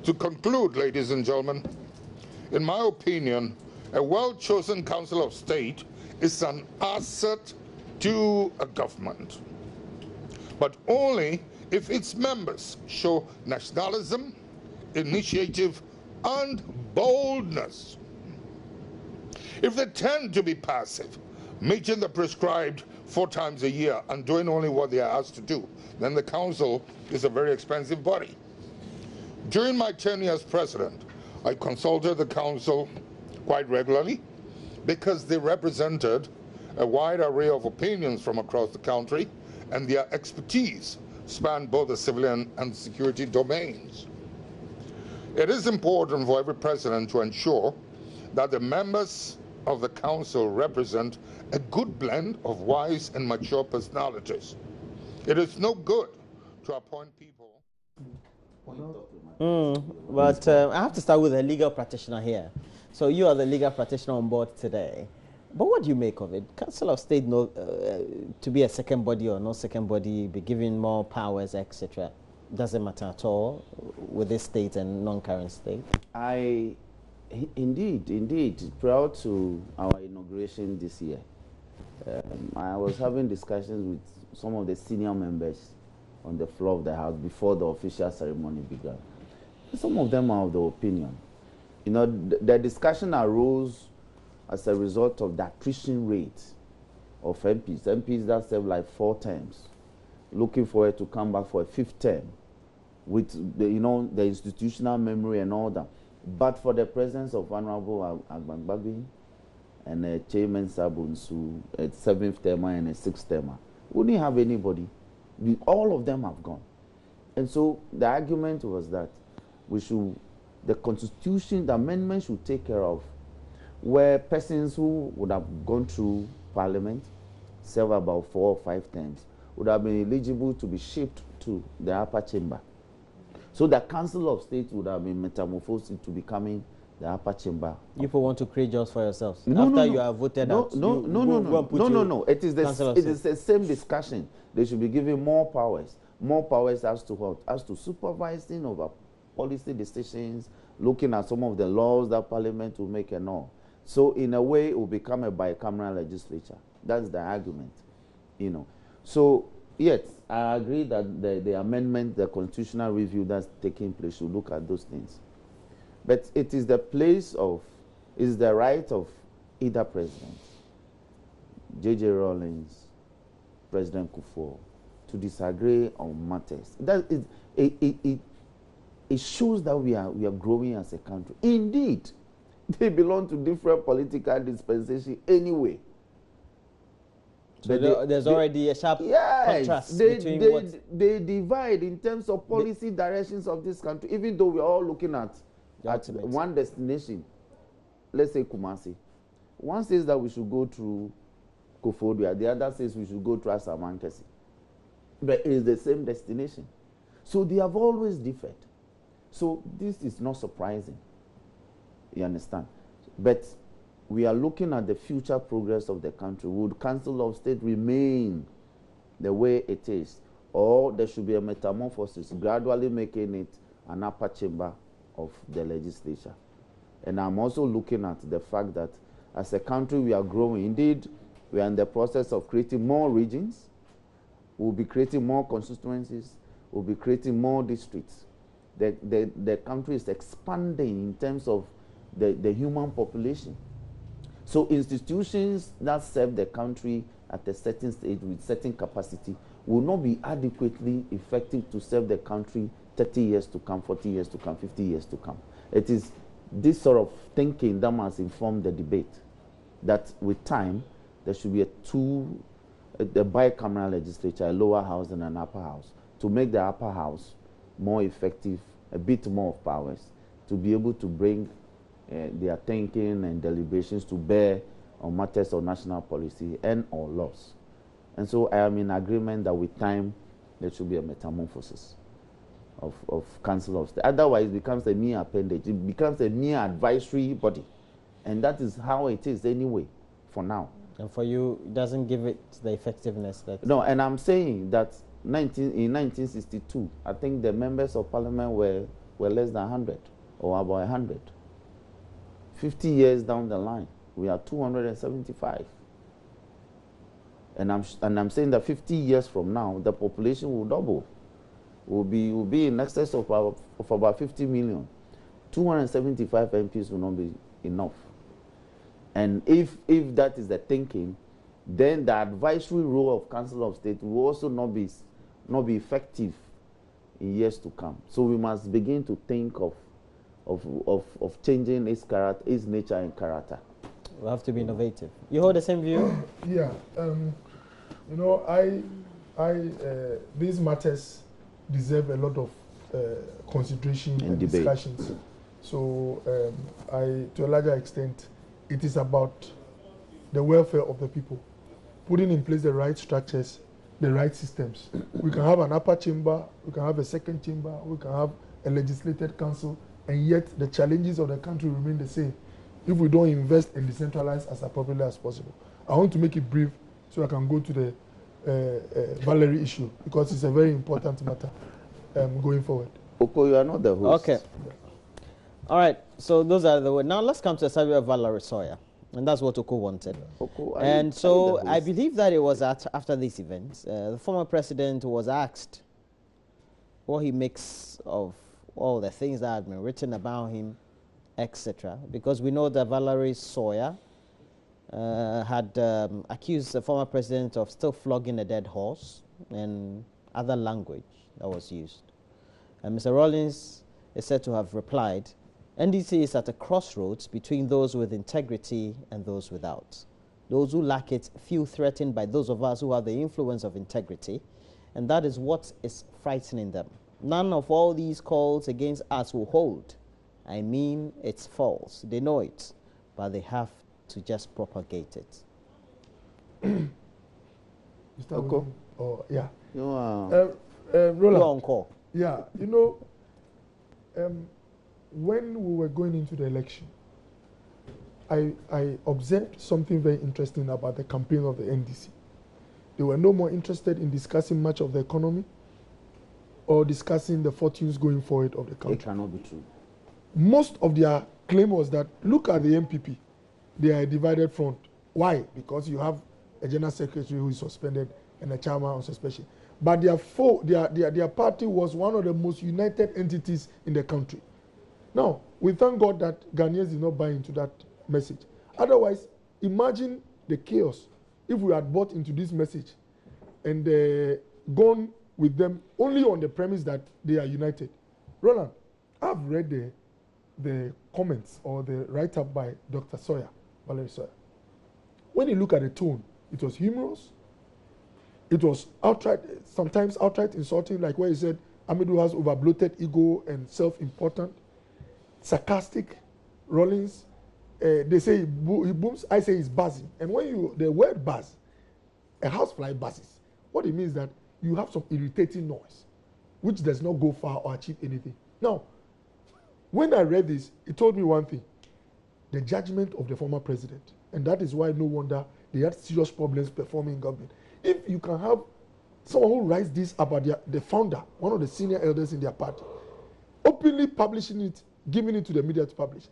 To conclude, ladies and gentlemen, in my opinion, a well-chosen Council of State is an asset to a government, but only if its members show nationalism, initiative, and boldness. If they tend to be passive, meeting the prescribed 4 times a year and doing only what they are asked to do, then the council is a very expensive body. During my tenure as president, I consulted the council quite regularly because they represented a wide array of opinions from across the country, and their expertise spanned both the civilian and security domains. It is important for every president to ensure that the members of the council represent a good blend of wise and mature personalities. It is no good to appoint people. But I have to start with a legal practitioner here. So you are the legal practitioner on board today. But what do you make of it? Council of State to be a second body or no second body, be given more powers, etc. Doesn't matter at all with this state and non-current state? Indeed, prior to our inauguration this year, I was having discussions with some of the senior members on the floor of the House before the official ceremony began. Some of them are of the opinion. You know, the discussion arose as a result of the attrition rate of MPs. MPs that served like 4 terms, looking forward to come back for a 5th term with the, the institutional memory and all that. But for the presence of Honorable Agbangbagbi and Chairman Sabunsu, a 7th termer and a 6th termer, we didn't have anybody. All of them have gone. And so the argument was that the Constitution, the amendment should take care of where persons who would have gone through Parliament, serve about 4 or 5 terms, would have been eligible to be shipped to the upper chamber. So the Council of State would have been metamorphosed into becoming the upper chamber. You people want to create jobs for yourselves? After you have voted out? No. It is the same discussion. They should be given more powers. More powers as to what? As to supervising over policy decisions, looking at some of the laws that Parliament will make and all. So in a way, it will become a bicameral legislature. That's the argument, So yes, I agree that the amendment, the constitutional review that's taking place should look at those things. But it is the right of either president, J.J. Rawlings, President Kufuor, to disagree on matters. It shows that we are growing as a country. Indeed, they belong to different political dispensations anyway. So there's already a sharp contrast between what they divide in terms of policy directions of this country, even though we're all looking at one destination. Let's say Kumasi. One says that we should go through Koforidua, the other says we should go through Asamankesi. But it is the same destination. So they have always differed. So this is not surprising. You understand? But we are looking at the future progress of the country. Would Council of State remain the way it is? Or there should be a metamorphosis, gradually making it an upper chamber of the legislature. And I'm also looking at the fact that as a country we are growing. Indeed, we are in the process of creating more regions. We'll be creating more constituencies. We'll be creating more districts. The country is expanding in terms of the human population. So institutions that serve the country at a certain stage with certain capacity will not be adequately effective to serve the country 30 years to come, 40 years to come, 50 years to come. It is this sort of thinking that must inform the debate, that with time there should be a bicameral legislature, a lower house and an upper house, to make the upper house more effective, a bit more of powers, to be able to bring their thinking and deliberations to bear on matters of national policy and or laws. And so I am in agreement that with time there should be a metamorphosis of Council of State. Otherwise, it becomes a mere appendage. It becomes a mere advisory body. And that is how it is anyway, for now. And for you, it doesn't give it the effectiveness that... No, and I'm saying that in 1962, I think the members of parliament were less than 100 or about 100. 50 years down the line, we are 275. And I'm saying that 50 years from now, the population will double. Will be in excess of about 50 million. 275 MPs will not be enough. And if that is the thinking, then the advisory role of Council of State will also not be effective in years to come. So we must begin to think of changing its character, its nature and character. We have to be innovative. You hold the same view? Yeah. You know, these matters deserve a lot of consideration and discussions. So to a larger extent, it is about the welfare of the people, putting in place the right structures, the right systems. We can have an upper chamber, we can have a second chamber, we can have a legislative council, and yet the challenges of the country remain the same if we don't invest and decentralize as appropriately as possible. I want to make it brief so I can go to the Valerie issue, because it's a very important matter going forward. Oko, you are not the host. Okay. All right, so those are the words. Now let's come to the subject of Valerie Sawyer. And that's what Oko wanted. Oko, and so I believe that it was after this event, the former president was asked what he makes of all the things that had been written about him, etc. Because we know that Valerie Sawyer had accused the former president of still flogging a dead horse and other language that was used. And Mr. Rawlings is said to have replied, NDC is at a crossroads between those with integrity and those without. Those who lack it feel threatened by those of us who have the influence of integrity, and that is what is frightening them. None of all these calls against us will hold. I mean, it's false. They know it, but they have to just propagate it. Okay. Oh, yeah. You are Roland, on call. Yeah, you know, when we were going into the election, I observed something very interesting about the campaign of the NDC. They were no more interested in discussing much of the economy or discussing the fortunes going forward of the country. It cannot be true. Most of their claim was that, look at the MPP, they are a divided front. Why? Because you have a general secretary who is suspended and a chairman on suspension. But their party was one of the most united entities in the country. Now, we thank God that Ghanaians did not buy into that message. Otherwise, imagine the chaos if we had bought into this message and gone with them only on the premise that they are united. Roland, I've read the comments or the write-up by Dr. Sawyer, Valerie Sawyer. When you look at the tone, it was humorous. It was sometimes outright insulting, like where he said Amidou has over-bloated ego and self-important. Sarcastic. Rawlings, they say he booms, I say he's buzzing. And when the word buzz, a housefly buzzes, what it means is that you have some irritating noise, which does not go far or achieve anything. Now, when I read this, it told me one thing, the judgment of the former president. And that is why no wonder they had serious problems performing in government. If you can have someone who writes this about the founder, one of the senior elders in their party, openly publishing it, giving it to the media to publish,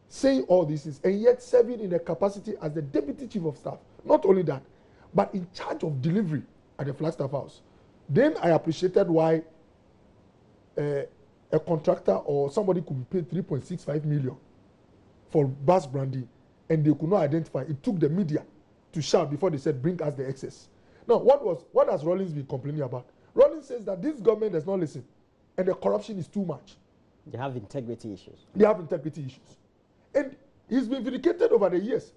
saying all this is, and yet serving in the capacity as the deputy chief of staff. Not only that, but in charge of delivery at the Flagstaff House. Then I appreciated why a contractor or somebody could pay 3.65 million for bus branding, and they could not identify. It took the media to shout before they said, bring us the excess. Now, what has Rawlings been complaining about? Rawlings says that this government does not listen, and the corruption is too much. They have integrity issues. They have integrity issues. And he's been vindicated over the years.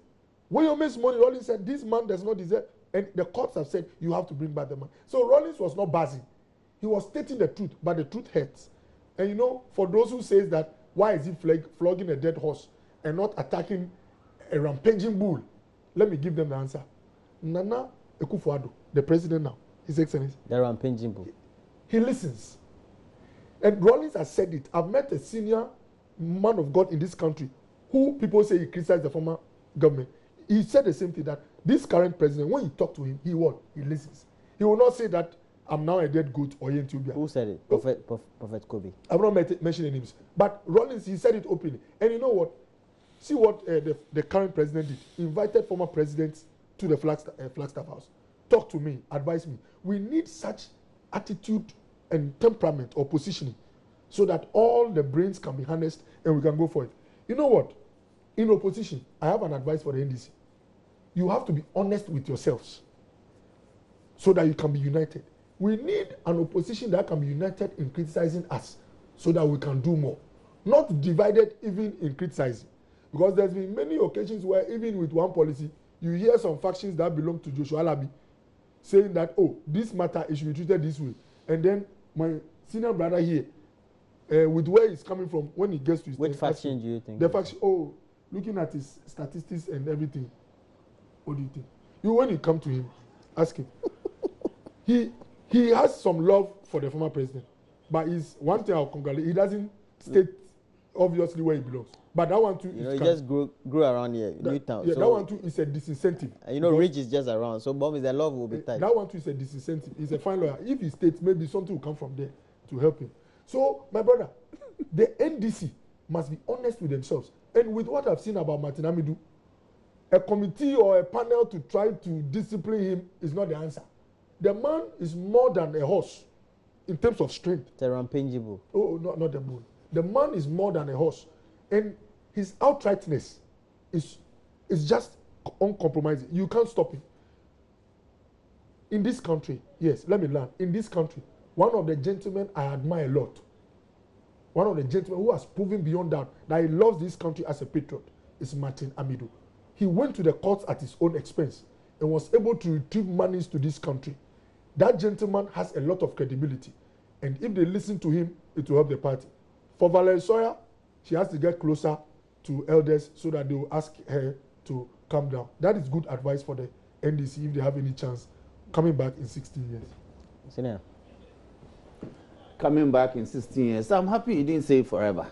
When you miss money, Rawlings said, this man does not deserve, and the courts have said, you have to bring back the money. So Rawlings was not buzzing. He was stating the truth, but the truth hurts. And you know, for those who say that, why is he flogging a dead horse and not attacking a rampaging bull? Let me give them the answer. Nana Akufo-Addo, the president now, His Excellency. The rampaging bull. He listens. And Rawlings has said it. I've met a senior man of God in this country who people say he criticized the former government. He said the same thing, that this current president, when you talk to him, he what? He listens. He will not say that I'm now a dead goat or Yentubia. Who said it? Prophet Kobe. I'm not mentioning names. But Rawlings, he said it openly. And you know what? See what the current president did. He invited former presidents to the Flagstaff House. Talk to me, advise me. We need such attitude and temperament or positioning so that all the brains can be harnessed and we can go for it. You know what? In opposition, I have an advice for the NDC. You have to be honest with yourselves so that you can be united. We need an opposition that can be united in criticizing us so that we can do more. Not divided even in criticizing. Because there's been many occasions where even with one policy, you hear some factions that belong to Joshua Alabi saying that, oh, this matter, it should be treated this way. And then my senior brother here, with where he's coming from, when he gets to his... Which faction do you think? The faction, oh, looking at his statistics and everything, what do you think? When you come to him, ask him. He has some love for the former president, but one thing I'll congratulate, he doesn't state obviously where he belongs. But that one too, he just grew around here, Newtown. Yeah, so that one too is a disincentive. Rich is just around, so bomb is the love will be tight. That one too is a disincentive. He's a fine lawyer. If he states, maybe something will come from there to help him. So, my brother, the NDC must be honest with themselves. And with what I've seen about Martin Amidu, a committee or a panel to try to discipline him is not the answer. The man is more than a horse in terms of strength. It's a rampageable. Oh, not the bull. The man is more than a horse. And his outrightness is just uncompromising. You can't stop him. In this country, yes, let me learn. In this country, one of the gentlemen I admire a lot, one of the gentlemen who has proven beyond doubt that he loves this country as a patriot, is Martin Amidu. He went to the courts at his own expense and was able to retrieve monies to this country. That gentleman has a lot of credibility. And if they listen to him, it will help the party. For Valerie Sawyer, she has to get closer to elders so that they will ask her to calm down. That is good advice for the NDC if they have any chance coming back in 16 years. Senior. Coming back in 16 years. I'm happy you didn't say forever.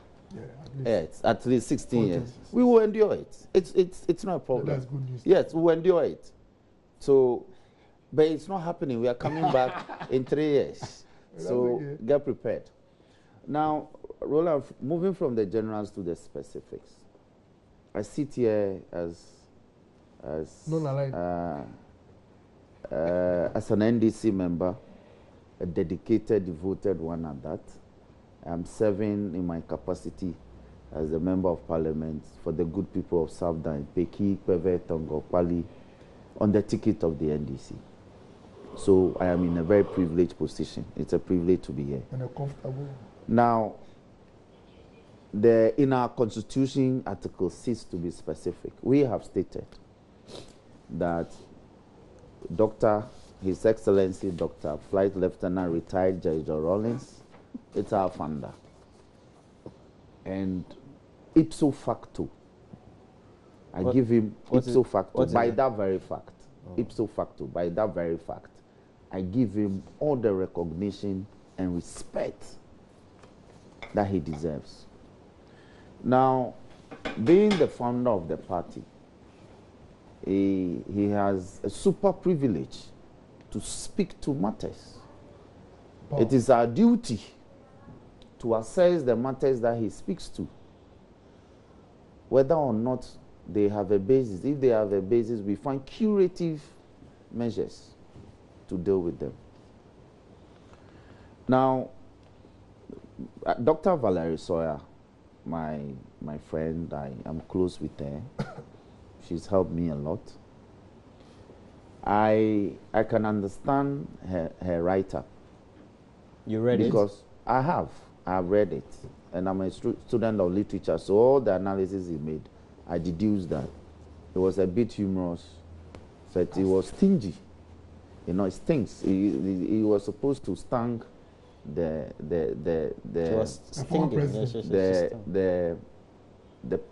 Yeah, it's at least 16 years. We will endure it. It's not a problem. That's good news. Yes, we will endure it. So, but it's not happening. We are coming back in 3 years. So get prepared. Now, Roland, moving from the generals to the specifics. I sit here as an NDC member, a dedicated, devoted one at that. I'm serving in my capacity as a member of parliament for the good people of Southern, Peki, Kweve, Tongo, Pali, on the ticket of the NDC. So I am in a very privileged position. It's a privilege to be here. And a comfortable. Now, in our constitution, Article 6 to be specific, we have stated that His Excellency Dr. Flight Lieutenant Retired Judge Rawlings, it's our founder. And ipso facto, I give him ipso facto by that very fact. Ipso facto, by that very fact, I give him all the recognition and respect that he deserves. Now, being the founder of the party, he has a super privilege to speak to matters. Wow. It is our duty to assess the matters that he speaks to, whether or not they have a basis. If they have a basis, we find curative measures to deal with them. Now, Dr. Valerie Sawyer, my friend, I am close with her. She's helped me a lot. I can understand her write-up. You read it? Because I've read it. And I'm a student of literature, so all the analysis he made, I deduced that it was a bit humorous, that it was stingy. You know, it stings. He was supposed to sting the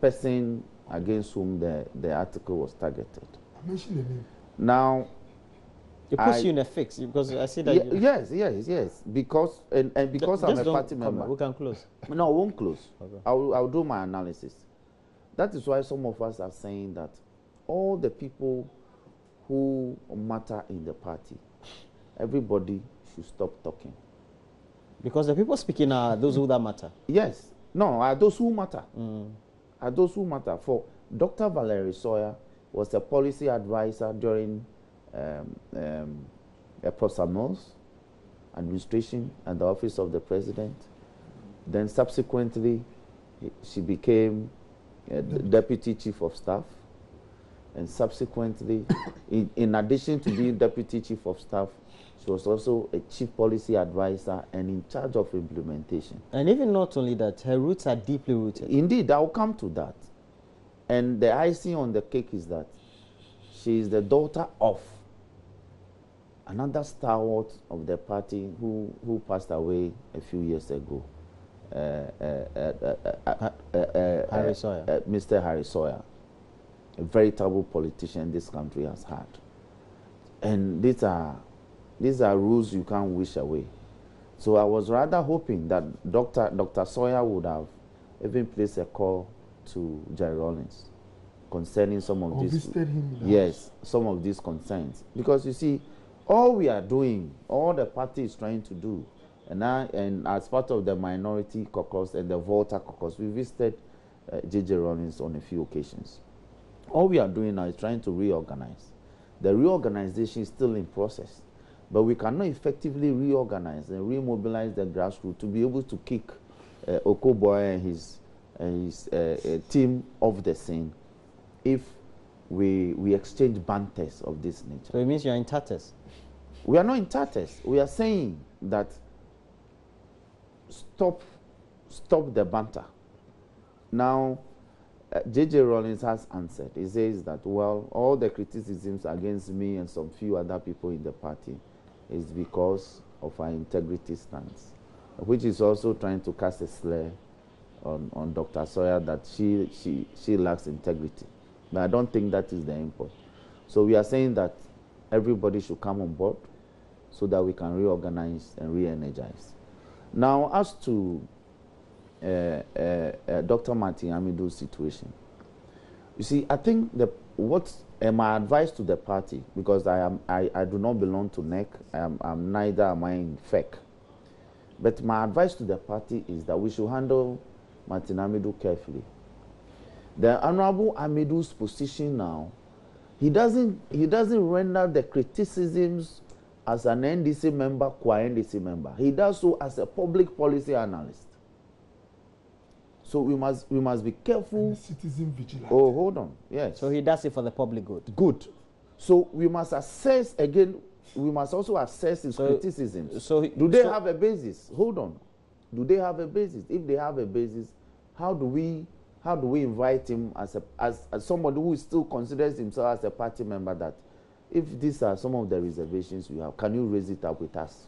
person against whom the article was targeted. I mentioned the name. Now, It puts you in a fix because I see that. Yes. Because because I'm a party member. We can close. No, I won't close. Okay. I'll do my analysis. That is why some of us are saying that all the people who matter in the party, everybody should stop talking. Because the people speaking are those who that matter. Yes. No, are those who matter. Are those who matter. For Dr. Valerie Sawyer was a policy advisor during Professor Mills administration and the office of the president. Then subsequently, she became deputy chief of staff. And subsequently, in addition to being deputy chief of staff, she was also a chief policy advisor and in charge of implementation. And even not only that, her roots are deeply rooted. Indeed, I'll come to that. And the icing on the cake is that she is the daughter of another stalwart of the party who passed away a few years ago, Harry Sawyer. Mr. Harry Sawyer, a very terrible politician this country has had. And these are rules you can't wish away. So I was rather hoping that Dr. Sawyer would have even placed a call to Jerry Rawlings concerning some of these. Yes, some of these concerns. Because you see, all we are doing, all the party is trying to do, and as part of the minority caucus and the Volta caucus, we visited J.J. Rawlings on a few occasions. All we are doing now is trying to reorganize. The reorganization is still in process, but we cannot effectively reorganize and remobilize the grassroots to be able to kick Okoboy and his team off the scene if we exchange banters of this nature. So it means you're in tatters? We are not in tatters. We are saying that stop the banter. Now, J.J. Rawlings has answered. He says that, well, all the criticisms against me and some few other people in the party is because of our integrity stance, which is also trying to cast a slur on Dr. Sawyer that she lacks integrity. But I don't think that is the import. So we are saying that everybody should come on board so that we can reorganize and re-energize. Now, as to Dr. Martin Amidu's situation, you see, I think my advice to the party, because I do not belong to NEC, neither am I in FEC, but my advice to the party is that we should handle Martin Amidu carefully. The Honorable Amidu's position now, he doesn't render the criticisms as an NDC member, NDC member. He does so as a public policy analyst. So we must be careful. And citizen vigilance. Oh, hold on. Yes. So he does it for the public good. Good. So we must assess again. We must also assess his criticisms. Do they have a basis? Hold on. Do they have a basis? If they have a basis, how do we invite him as somebody who still considers himself as a party member, that if these are some of the reservations we have, can you raise it up with us?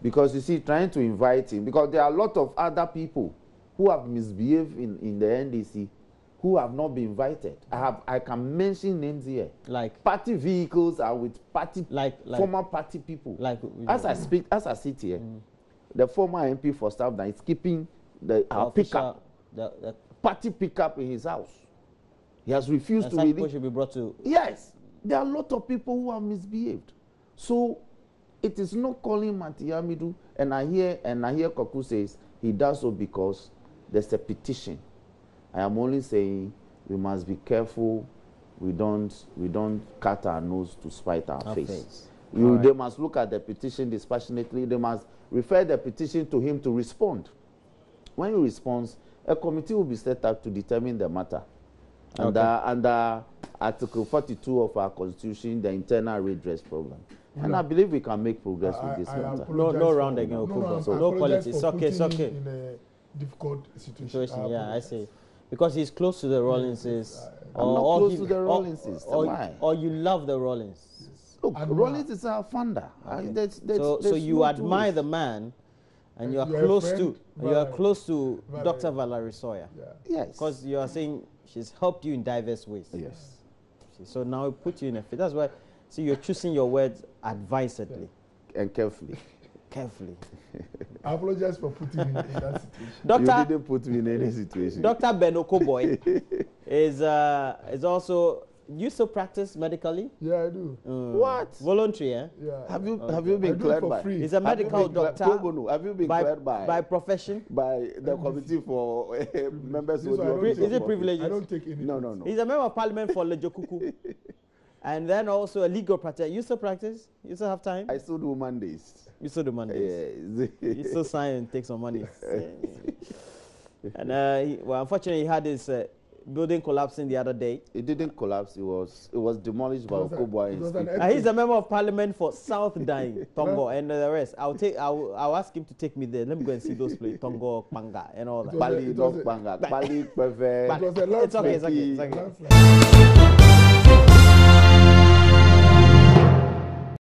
Because you see, trying to invite him, because there are a lot of other people who have misbehaved in the NDC who have not been invited. I can mention names here. Like party vehicles are with party former party people. As I sit here, the former MP for South is keeping our pickup, the party pickup in his house. He has refused to release. Should be brought to. Yes, there are a lot of people who have misbehaved. So it is not calling Martin Amidu, and I hear Koku says he does so because there's a petition. I am only saying we must be careful. We don't cut our nose to spite our face. They must look at the petition dispassionately. They must refer the petition to him to respond. When he responds, a committee will be set up to determine the matter. Under Article 42 of our Constitution, the internal redress program. And I believe we can make progress with this matter. No round again, no politics. It's okay. In a difficult situation. Yeah, I see. Because he's close to the Rawlingses. I'm not close to the Rawlingses. Or you love the Rawlings. Look, Rawlings is our founder. So you admire the man, and you are close to Dr. Valerie Sawyer. Yeah. Yes. Because you are saying she's helped you in diverse ways. Yes. So now it puts you in a fit. That's why So you're choosing your words advisedly and carefully. Carefully. I apologize for putting you in that situation. You didn't put me in any situation. Dr. Ben Okoboy is also. You still practice medically? Yeah, I do. What? Voluntary, eh? Yeah. Have you been cleared by? Free. He's a medical doctor. Have you been cleared by profession? By the committee for members of the Is it privileges? I don't take any. No. He's a member of parliament for Lejokuku. And then also a legal practice. You still practice? You still have time? I still do Mondays. You still do Mondays? Yes. You still sign and take some money. And unfortunately, he had his building collapsing the other day. It didn't collapse. It was demolished by Okoboy. He's a member of parliament for South Dying, Tongo, and the rest. I'll ask him to take me there. Let me go and see those places, Tongo, Panga, and all that. Pali, Panga, Pali, It was a It's okay. landslide.